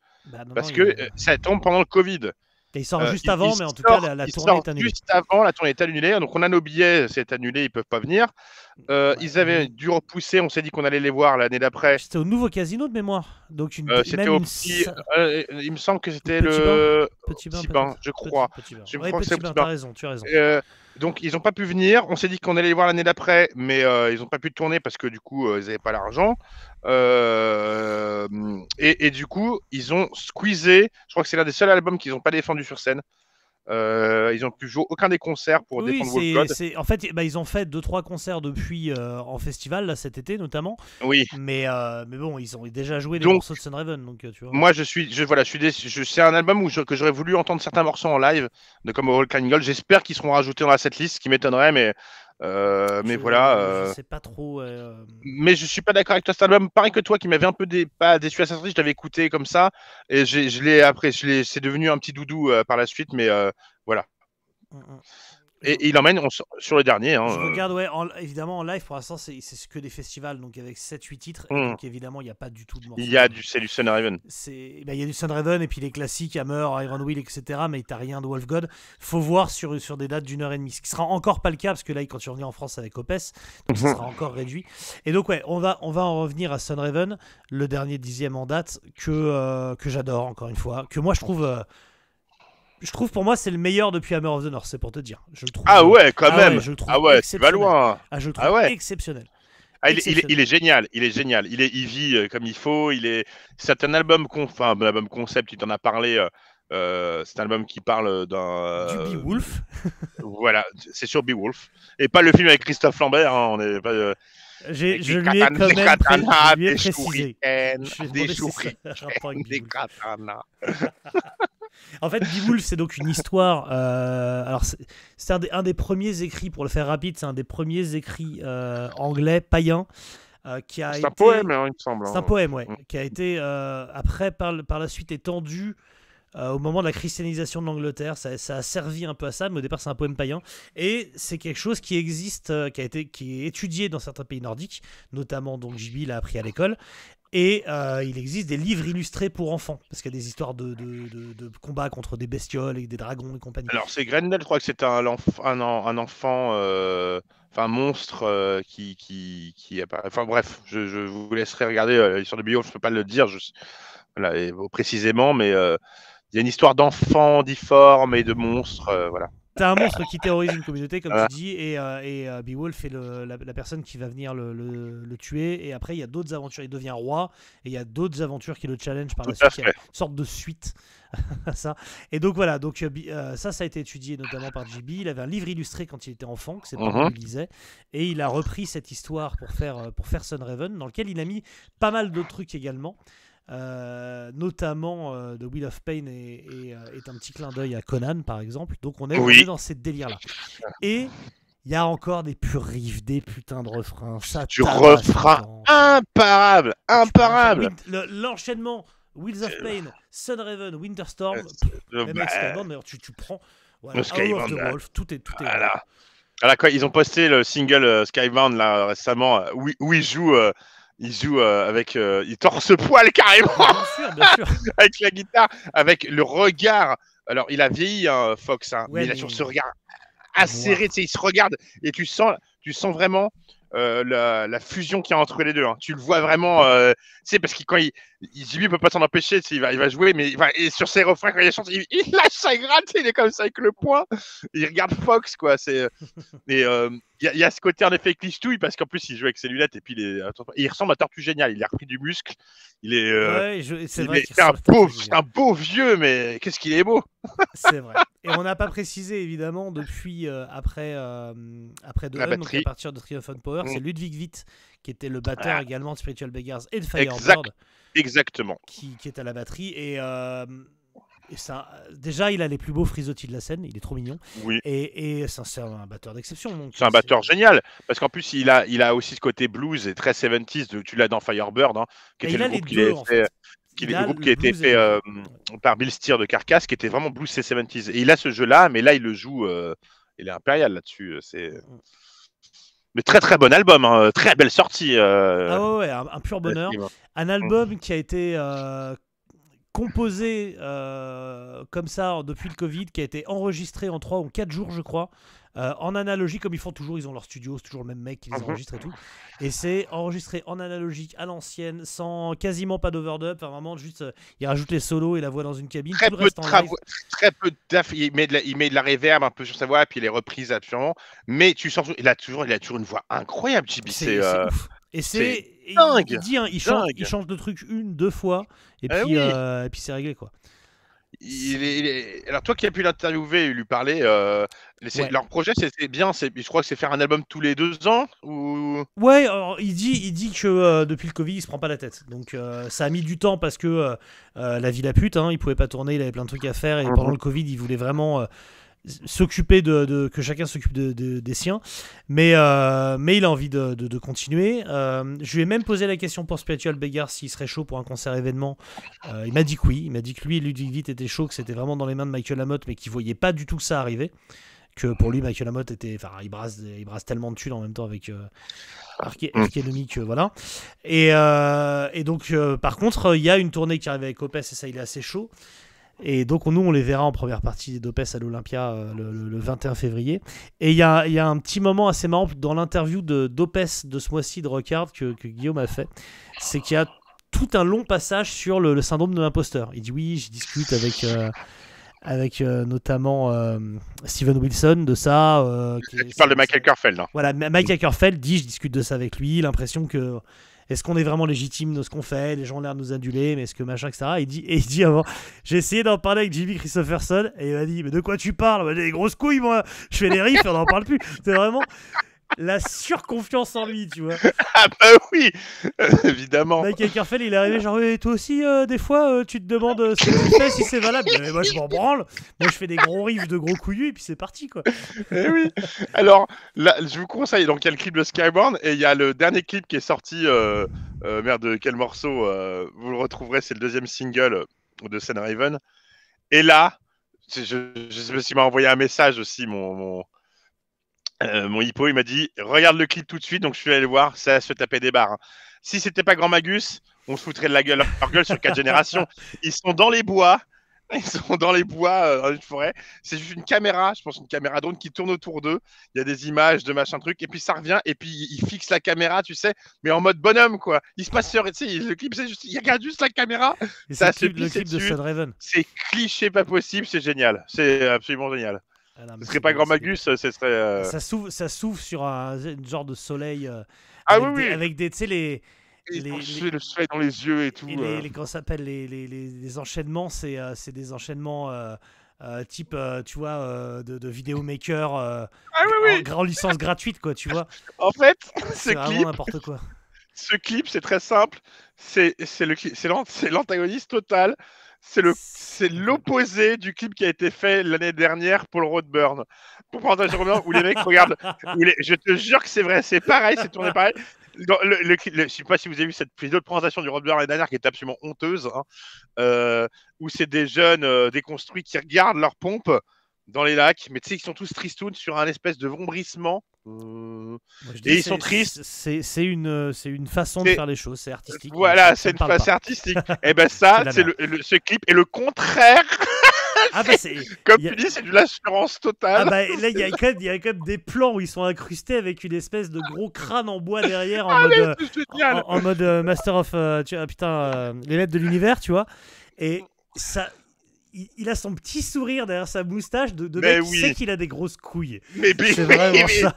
parce que ça tombe pendant le Covid. Et il sort juste avant, mais en tout cas, la tournée est annulée. Juste avant, la tournée est annulée. Donc, on a nos billets, c'est annulé, ils ne peuvent pas venir. Ils avaient dû repousser, on s'ait dit qu'on allait les voir l'année d'après. C'était au nouveau casino de mémoire. Donc c'était au petit. Il me semble que c'était le Petit Bain, je crois. Petit Bain, t'as raison, tu as raison. Donc, ils n'ont pas pu venir. On s'est dit qu'on allait les voir l'année d'après, mais ils n'ont pas pu tourner parce que du coup, ils n'avaient pas l'argent. Et du coup, ils ont squeezé. Je crois que c'est l'un des seuls albums qu'ils n'ont pas défendu sur scène. Ils n'ont pu jouer aucun des concerts pour défendre Wolf God. En fait, ils ont fait 2-3 concerts depuis en festival là, cet été notamment. Oui. Mais bon, ils ont déjà joué des morceaux de Sunraven, donc tu vois. Moi, je suis déçu. C'est un album que j'aurais voulu entendre certains morceaux en live, comme Whole Clad in Gold. J'espère qu'ils seront rajoutés dans la setlist, ce qui m'étonnerait, mais Mais voilà. Je sais pas trop. Mais je suis pas d'accord avec toi. Cet album, pareil que toi, qui m'avait un peu pas déçu à sa sortie, je l'avais écouté comme ça. Et c'est devenu un petit doudou par la suite. Mais voilà. Mm, mm. Et il emmène sur le dernier. Hein, Je regarde, ouais, évidemment en live pour l'instant c'est que des festivals, donc avec 7-8 titres, et donc évidemment il n'y a pas du tout de morceaux. C'est du Sunraven. Il y a du Sunraven et puis les classiques Hammer, Iron Will, etc. Mais t'as rien de Wolf God. Faut voir sur des dates d'1h30, ce qui sera encore pas le cas parce que là quand tu reviens en France avec Opes, donc ça sera encore réduit. Et donc ouais, on va en revenir à Sunraven, le dernier 10e en date que j'adore encore une fois, que moi je trouve pour moi c'est le meilleur depuis Hammer of the North, c'est pour te dire. Je le trouve, ah ouais, quand même. Ouais, je le trouve tu vas loin. je le trouve exceptionnel. Il est génial, il est génial. Il vit comme il faut. C'est un album un album concept. Il t'en a parlé. C'est un album qui parle d'un. Du Beowulf. Voilà, c'est sur Beowulf et pas le film avec Christophe Lambert. Hein, on est pas. Je lui ai quand même précisé. Des katanas. En fait, Beowulf, c'est donc une histoire. Alors, c'est un des premiers écrits, pour le faire rapide, c'est un des premiers écrits anglais païens qui a été. C'est un poème, hein, il me semble. C'est un poème, ouais, qui a été après par la suite étendu. Au moment de la christianisation de l'Angleterre, ça a servi un peu à ça, mais au départ c'est un poème païen, et c'est quelque chose qui existe, qui est étudié dans certains pays nordiques, notamment donc JB l'a appris à l'école, et il existe des livres illustrés pour enfants, parce qu'il y a des histoires de combats contre des bestioles et des dragons et compagnie. Alors c'est Grendel, je crois que c'est un enfant, un monstre qui apparaît. Enfin bref, je vous laisserai regarder l'histoire de Beowulf, je peux pas le dire précisément, mais il y a une histoire d'enfants difformes et de monstres, voilà. T'as un monstre qui terrorise une communauté, comme tu dis, et Beowulf est la personne qui va venir le tuer, et après il y a d'autres aventures, il devient roi, et il y a d'autres aventures qui le challenge par la suite, il y a une sorte de suite à ça. Et donc voilà, ça a été étudié notamment par JB, il avait un livre illustré quand il était enfant, que ses parents lui lisaient, et il a repris cette histoire pour faire Sunraven, dans lequel il a mis pas mal d'autres trucs également. Notamment The Wheel of Pain est un petit clin d'œil à Conan par exemple, donc on est dans ces délires là, et il y a encore des purs riffs, des putins de refrains, du refrain imparable. L'enchaînement Wheels of Pain, Sunraven, Winterstorm, d'ailleurs tu prends Hour of the Wolf, tout est voilà. Alors, quand ils ont posté le single Skybound là récemment, où ils jouent avec il torse poil carrément. Bien sûr. Avec la guitare, avec le regard. Alors il a vieilli Fox, hein, mais il a sur ce regard acéré, tu sais, il se regarde et tu sens vraiment la fusion qu'il y a entre les deux. Hein. Tu le vois vraiment, tu sais, parce que quand il peut pas s'en empêcher, il va jouer, mais et sur ses refrains, quand il chante, il lâche sa gratte, il est comme ça avec le poing, il regarde Fox, quoi. Il y a ce côté en effet clichtouille, parce qu'en plus il joue avec ses lunettes, et puis il ressemble à Tortue Géniale, il a repris du muscle, il est. C'est un beau vieux, mais qu'est-ce qu'il est beau! C'est vrai. Et on n'a pas précisé évidemment depuis après Dawn, donc à partir de Triumph and Power, c'est Ludwig Witt qui était le batteur également de Spiritual Beggars et de Firebird. Exactement. Qui est à la batterie et ça, déjà il a les plus beaux frisottis de la scène, il est trop mignon. Oui. Et c'est un batteur d'exception. C'est un batteur génial parce qu'en plus il a aussi ce côté blues et très 70s, tu l'as dans Firebird, hein, qui était le groupe qui a été fait par Bill Steer de Carcass, qui était vraiment blues et 70s. Et il a ce jeu-là, mais là il le joue, il est impérial là-dessus. Mais très très bon album, hein, très belle sortie. Ah ouais, un pur bonheur. Un album qui a été composé comme ça depuis le Covid, qui a été enregistré en 3 ou 4 jours, je crois. En analogie, comme ils font toujours, ils ont leur studio, c'est toujours le même mec qui les enregistre et tout. Et c'est enregistré en analogique à l'ancienne, sans quasiment pas d'overdub. Enfin, vraiment, juste il rajoute les solos et la voix dans une cabine. Très peu de taf. Il met de la reverb un peu sur sa voix, puis les reprises absolument. Mais tu sens, il a toujours une voix incroyable, JB. C'est ouf. Et c'est dingue. Il dit, hein, il change de truc 1-2 fois, et puis c'est réglé, quoi. Alors toi qui as pu l'interviewer et lui parler, leur projet c'était bien, je crois que c'est faire un album tous les 2 ans ou... Ouais, alors, il dit que depuis le Covid il se prend pas la tête, donc ça a mis du temps parce que la vie la pute, hein, il pouvait pas tourner, il avait plein de trucs à faire et pendant le Covid il voulait vraiment s'occuper que chacun s'occupe des siens, mais il a envie de continuer. Je lui ai même posé la question pour Spiritual Beggars s'il serait chaud pour un concert événement. Il m'a dit que oui, il m'a dit que lui, Ludwig Witt était chaud, que c'était vraiment dans les mains de Michael Lamotte, mais qu'il voyait pas du tout ça arriver. Que pour lui, Michael Lamotte il brasse tellement de thunes en même temps avec Archenemy que voilà. Et donc, par contre, il y a une tournée qui arrive avec Opeth et ça, il est assez chaud. Et donc, nous, on les verra en première partie d'Opeth à l'Olympia le 21 février. Et il y a un petit moment assez marrant dans l'interview d'Opeth de ce mois-ci de Rock'Hard que Guillaume a fait. C'est qu'il y a tout un long passage sur le syndrome de l'imposteur. Il dit oui, je discute avec notamment Steven Wilson de ça. Tu parles de Michael Kerfeld. Hein. Voilà, Michael Kerfeld dit, je discute de ça avec lui, l'impression que est-ce qu'on est vraiment légitime de ce qu'on fait, les gens ont l'air de nous aduler, mais est-ce que machin, etc. Il dit avant, j'ai essayé d'en parler avec Jimmy Christopherson, et il m'a dit, mais de quoi tu parles? J'ai des grosses couilles, moi, je fais des riffs, on n'en parle plus. C'est vraiment la surconfiance en lui, tu vois. Ah bah oui, évidemment. Michael Kerfeld, il est arrivé genre, toi aussi, des fois, tu te demandes ce que tu fais, si c'est valable. Mais moi, je m'en branle. Moi, je fais des gros riffs de gros couillus, et puis c'est parti, quoi. Eh oui. Alors, là, je vous conseille, donc il y a le clip de Skyborn, et il y a le dernier clip qui est sorti, merde, quel morceau, vous le retrouverez, c'est le deuxième single de Sun Raven. Et là, je me suis envoyé un message aussi, mon hippo, il m'a dit regarde le clip tout de suite, donc je suis allé le voir, ça se taper des barres. Hein. Si c'était pas Grand Magus, on se foutrait de leur gueule sur 4 générations. Ils sont dans les bois, dans une forêt. C'est juste une caméra, je pense une caméra drone qui tourne autour d'eux. Il y a des images de machin truc, et puis ça revient, et puis ils fixent la caméra, tu sais, mais en mode bonhomme quoi. Il se passe sur, tu sais, le clip, c'est juste, il regarde juste la caméra. Et ça c'est le clip de Sun Raven. C'est cliché pas possible, c'est génial, c'est absolument génial. Ah non, ce serait pas Grand Magus, ce serait. Ça s'ouvre sur une genre de soleil. Avec des, tu sais, le soleil dans les yeux et tout. Comment ça s'appelle les enchaînements, c'est des enchaînements type, tu vois, de vidéomaker en licence gratuite, quoi, tu vois. En fait, c'est vraiment n'importe quoi. Ce clip, c'est très simple. C'est l'antagoniste total. C'est l'opposé du clip qui a été fait l'année dernière pour le Roadburn. Pour prendre un où les mecs regardent. Je te jure que c'est vrai, c'est pareil, c'est tourné pareil. Je sais pas si vous avez vu cette vidéo de présentation du Roadburn l'année dernière qui est absolument honteuse, hein, où c'est des jeunes déconstruits qui regardent leurs pompes dans les lacs, mais tu sais, ils sont tous tristounes sur un espèce de vombrissement. Et ils sont tristes. C'est une façon de faire les choses, c'est artistique. Voilà, c'est une façon artistique. Et ben ça, ce clip est le contraire. Ah bah comme tu dis, c'est de l'assurance totale. Ah bah là, il y a quand même des plans où ils sont incrustés avec une espèce de gros crâne en bois derrière en mode Master of les lettres de l'univers, tu vois. Et ça. Il a son petit sourire derrière sa moustache de mec qui sait qu'il a des grosses couilles. C'est vraiment ça.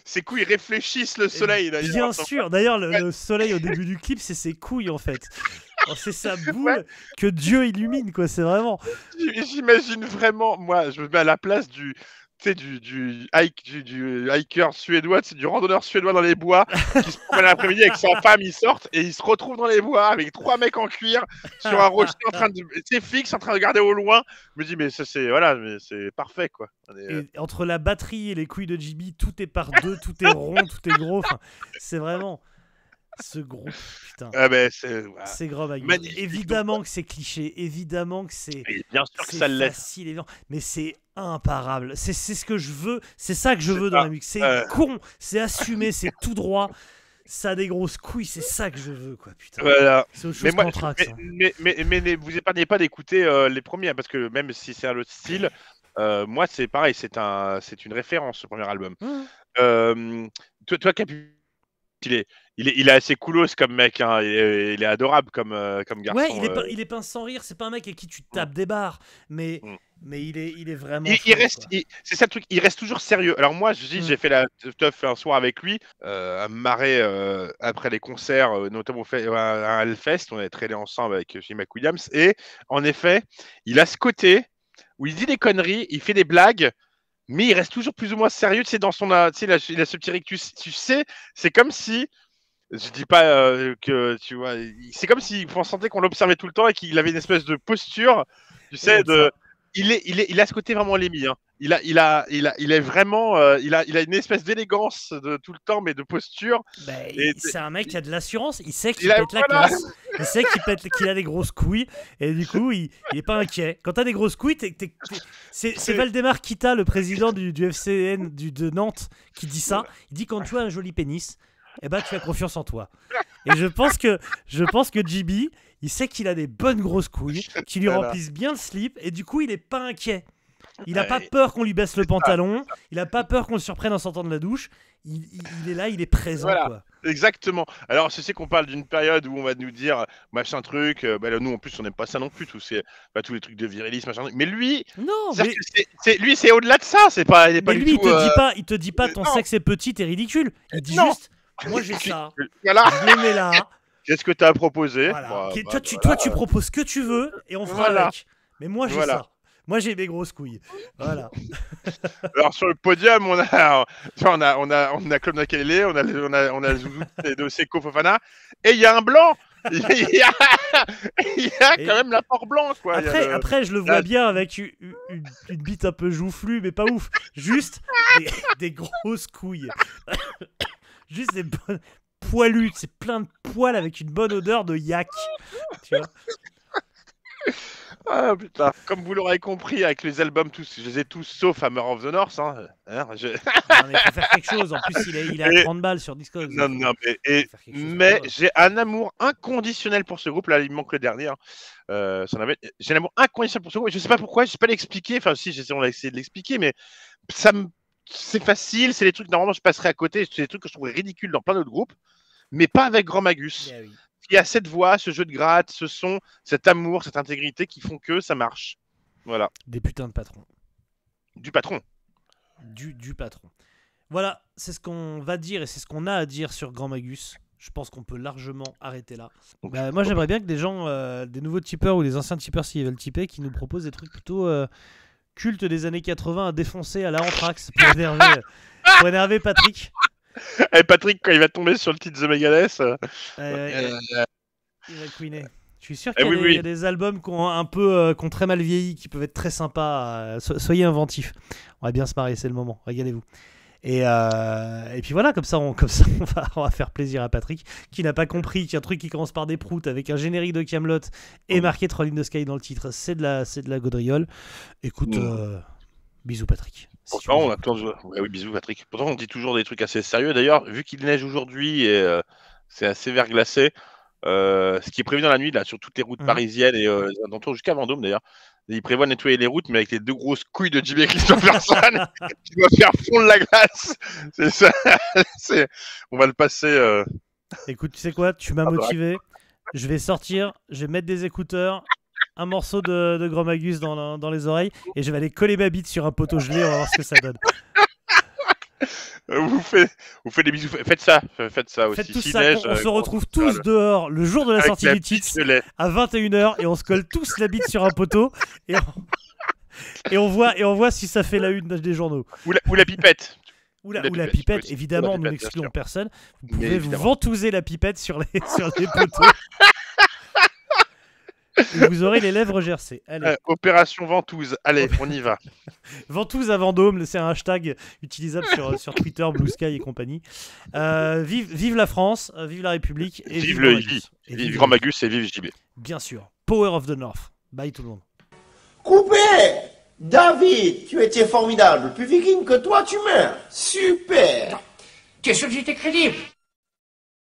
Ses couilles réfléchissent le soleil. Bien sûr. D'ailleurs, le soleil au début du clip, c'est ses couilles en fait. C'est sa boule que Dieu illumine, quoi. C'est vraiment. J'imagine vraiment, moi, je me mets à la place du hiker suédois, du randonneur suédois dans les bois qui se promène l'après-midi avec sa femme, ils sortent et ils se retrouvent dans les bois avec 3 mecs en cuir sur un rocher en train de, fixe en train de regarder au loin. Je me dis mais ça c'est parfait quoi. Et entre la batterie et les couilles de JB, tout est par deux, tout est rond, tout est gros. Enfin, c'est vraiment ce gros putain. Ah ben c'est gros magnifique. Évidemment que c'est cliché, évidemment que c'est. Bien sûr que ça l'est. Mais c'est imparable. C'est ce que je veux. C'est ça que je veux dans la musique. C'est con, c'est assumé, c'est tout droit. Ça a des grosses couilles, c'est ça que je veux, quoi, putain. Voilà. C'est autre chose qu'Anthrax. Mais vous épargnez pas d'écouter les premiers, parce que même si c'est un autre style, moi c'est pareil, c'est une référence, ce premier album. Toi, Capu, il est assez coolos comme mec, hein. Il est adorable comme garçon. Ouais, il est pince sans rire, c'est pas un mec avec qui tu tapes des barres, mais il est vraiment. C'est ça le truc, il reste toujours sérieux. Alors moi, j'ai fait la teuf un soir avec lui, à me marrer après les concerts, notamment à Hellfest, on avait traîné ensemble avec Jim McWilliams, et en effet, il a ce côté où il dit des conneries, il fait des blagues, mais il reste toujours plus ou moins sérieux. Tu sais, dans son, tu sais, il a ce petit rictus. Tu sais, c'est comme si, je dis pas que, tu vois, c'est comme s'il sentait qu'on l'observait tout le temps et qu'il avait une espèce de posture, tu sais, il a ce côté vraiment Lémi. Hein. Il est vraiment, il a une espèce d'élégance de tout le temps, mais de posture. Bah, Et c'est un mec qui a de l'assurance, il sait qu'il Il a- pète la voilà. classe, il sait qu'il a des grosses couilles, et du coup, il est pas inquiet. Quand t'as des grosses couilles, c'est Valdemar Kita, le président du FCN de Nantes, qui dit ça. Il dit quand tu as un joli pénis, eh ben, tu as confiance en toi. Et je pense que JB, il sait qu'il a des bonnes grosses couilles, qui lui Voilà. remplissent bien le slip, et du coup, il est pas inquiet. Il a Ouais. pas peur qu'on lui baisse le pantalon, il a pas peur qu'on le surprenne en sortant de la douche. Il est là, il est présent. Voilà. Quoi. Exactement. Alors, je sais qu'on parle d'une période où on va nous dire machin truc. Bah, là, nous, en plus, on n'aime pas ça non plus. Tous les trucs de virilisme, machin truc. Mais lui, Non, c'est-à-dire que lui, c'est au-delà de ça. C'est pas, il est pas mais du lui, tout. il te dit pas ton non. sexe est petit et ridicule. Il dit Non. juste, moi j'ai ça, Voilà. je le mets là. Qu'est-ce que tu as proposé Voilà. Bah, Toi, tu proposes ce que tu veux et on fera Voilà. avec. Mais moi j'ai Voilà. ça. Moi j'ai mes grosses couilles. Voilà. Alors sur le podium, on a Claude Makélélé, on a Zouzou de Seko Fofana, et il y a un blanc. Il y a Et- quand même l'apport blanc, quoi. Il y a Après, je le vois bien avec une bite un peu joufflue, mais pas ouf. Juste des grosses couilles. Juste des bonnes poilues. C'est plein de poils avec une bonne odeur de yak. Tu vois. Ah putain, comme vous l'aurez compris avec les albums tous, je les ai tous sauf Hammer of the North. Hein. Non, mais faut faire quelque chose. En plus, il est à Et- 30 balles sur Discord. Non, non, Faut faire quelque chose. mais j'ai un amour inconditionnel pour ce groupe. Là, il me manque le dernier. Hein. J'ai un amour inconditionnel pour ce groupe. Je sais pas pourquoi, je sais pas l'expliquer. Enfin, si, on va essayer de l'expliquer, mais c'est facile. C'est des trucs normalement je passerais à côté. C'est des trucs que je trouverais ridicules dans plein d'autres groupes, mais pas avec Grand Magus. Eh oui. Il y a cette voix, ce jeu de gratte, ce son, cet amour, cette intégrité qui font que ça marche. Voilà, Des putains de patrons. du patron. Du patron. Voilà, c'est ce qu'on va dire et c'est ce qu'on a à dire sur Grand Magus. Je pense qu'on peut largement arrêter là. Donc, Bah, moi, j'aimerais bien que des gens, des nouveaux tipeurs ou des anciens tipeurs, s'ils veulent tiper, qui nous proposent des trucs plutôt cultes des années 80 à défoncer à la Anthrax pour énerver Patrick. Et Patrick, quand il va tomber sur le titre The Megadeth, Il va couiner. Je suis sûr qu'il y, oui, il y a des albums qui ont très mal vieilli, qui peuvent être très sympas. Soyez inventifs. On va bien se marrer, c'est le moment. Régalez-vous. Et puis voilà, comme ça, on va faire plaisir à Patrick, qui n'a pas compris qu'un truc qui commence par des proutes avec un générique de Kaamelott et marqué Troll in the Sky dans le titre, c'est de la gaudriole. Écoute, bisous Patrick. Si tu pourtant, veux. on a toujours... oui, bisous Patrick. Pourtant, on dit toujours des trucs assez sérieux. D'ailleurs, vu qu'il neige aujourd'hui et c'est assez verglacé, ce qui est prévu dans la nuit là sur toutes les routes parisiennes et les alentours jusqu'à Vendôme d'ailleurs, il prévoit nettoyer les routes, mais avec les deux grosses couilles de Jimmy Christopherson qui doit faire fondre la glace. C'est ça. On va le passer. Écoute, tu sais quoi, tu m'as motivé. Je vais sortir, je vais mettre des écouteurs, un morceau de Grand Magus dans les oreilles et je vais aller coller ma bite sur un poteau gelé, on va voir ce que ça donne. Vous faites des bisous. Faites ça aussi. Faites tout Si ça, neige, on se retrouve tous dehors le jour de la avec sortie la du petite titre gelée. à 21h et on se colle tous la bite sur un poteau et on voit si ça fait la une des journaux. Ou la pipette. Ou la pipette, pipette, oui. évidemment, Ou la nous pipette, n'excluons bien sûr. personne. Vous Mais pouvez vous évidemment. ventouser la pipette sur les poteaux. Et vous aurez les lèvres gercées. Allez. Opération Ventouse. Allez, on y va. Ventouse à Vendôme, c'est un hashtag utilisable sur Twitter, Blue Sky et compagnie. Vive la France, vive la République et Vive Grand le Magus. Et Vive Grand Magus et vive JB. Bien sûr. Power of the North. Bye tout le monde. Coupé! David, tu étais formidable. Plus viking que toi, tu meurs. Super! Tu es sûr que j'étais crédible?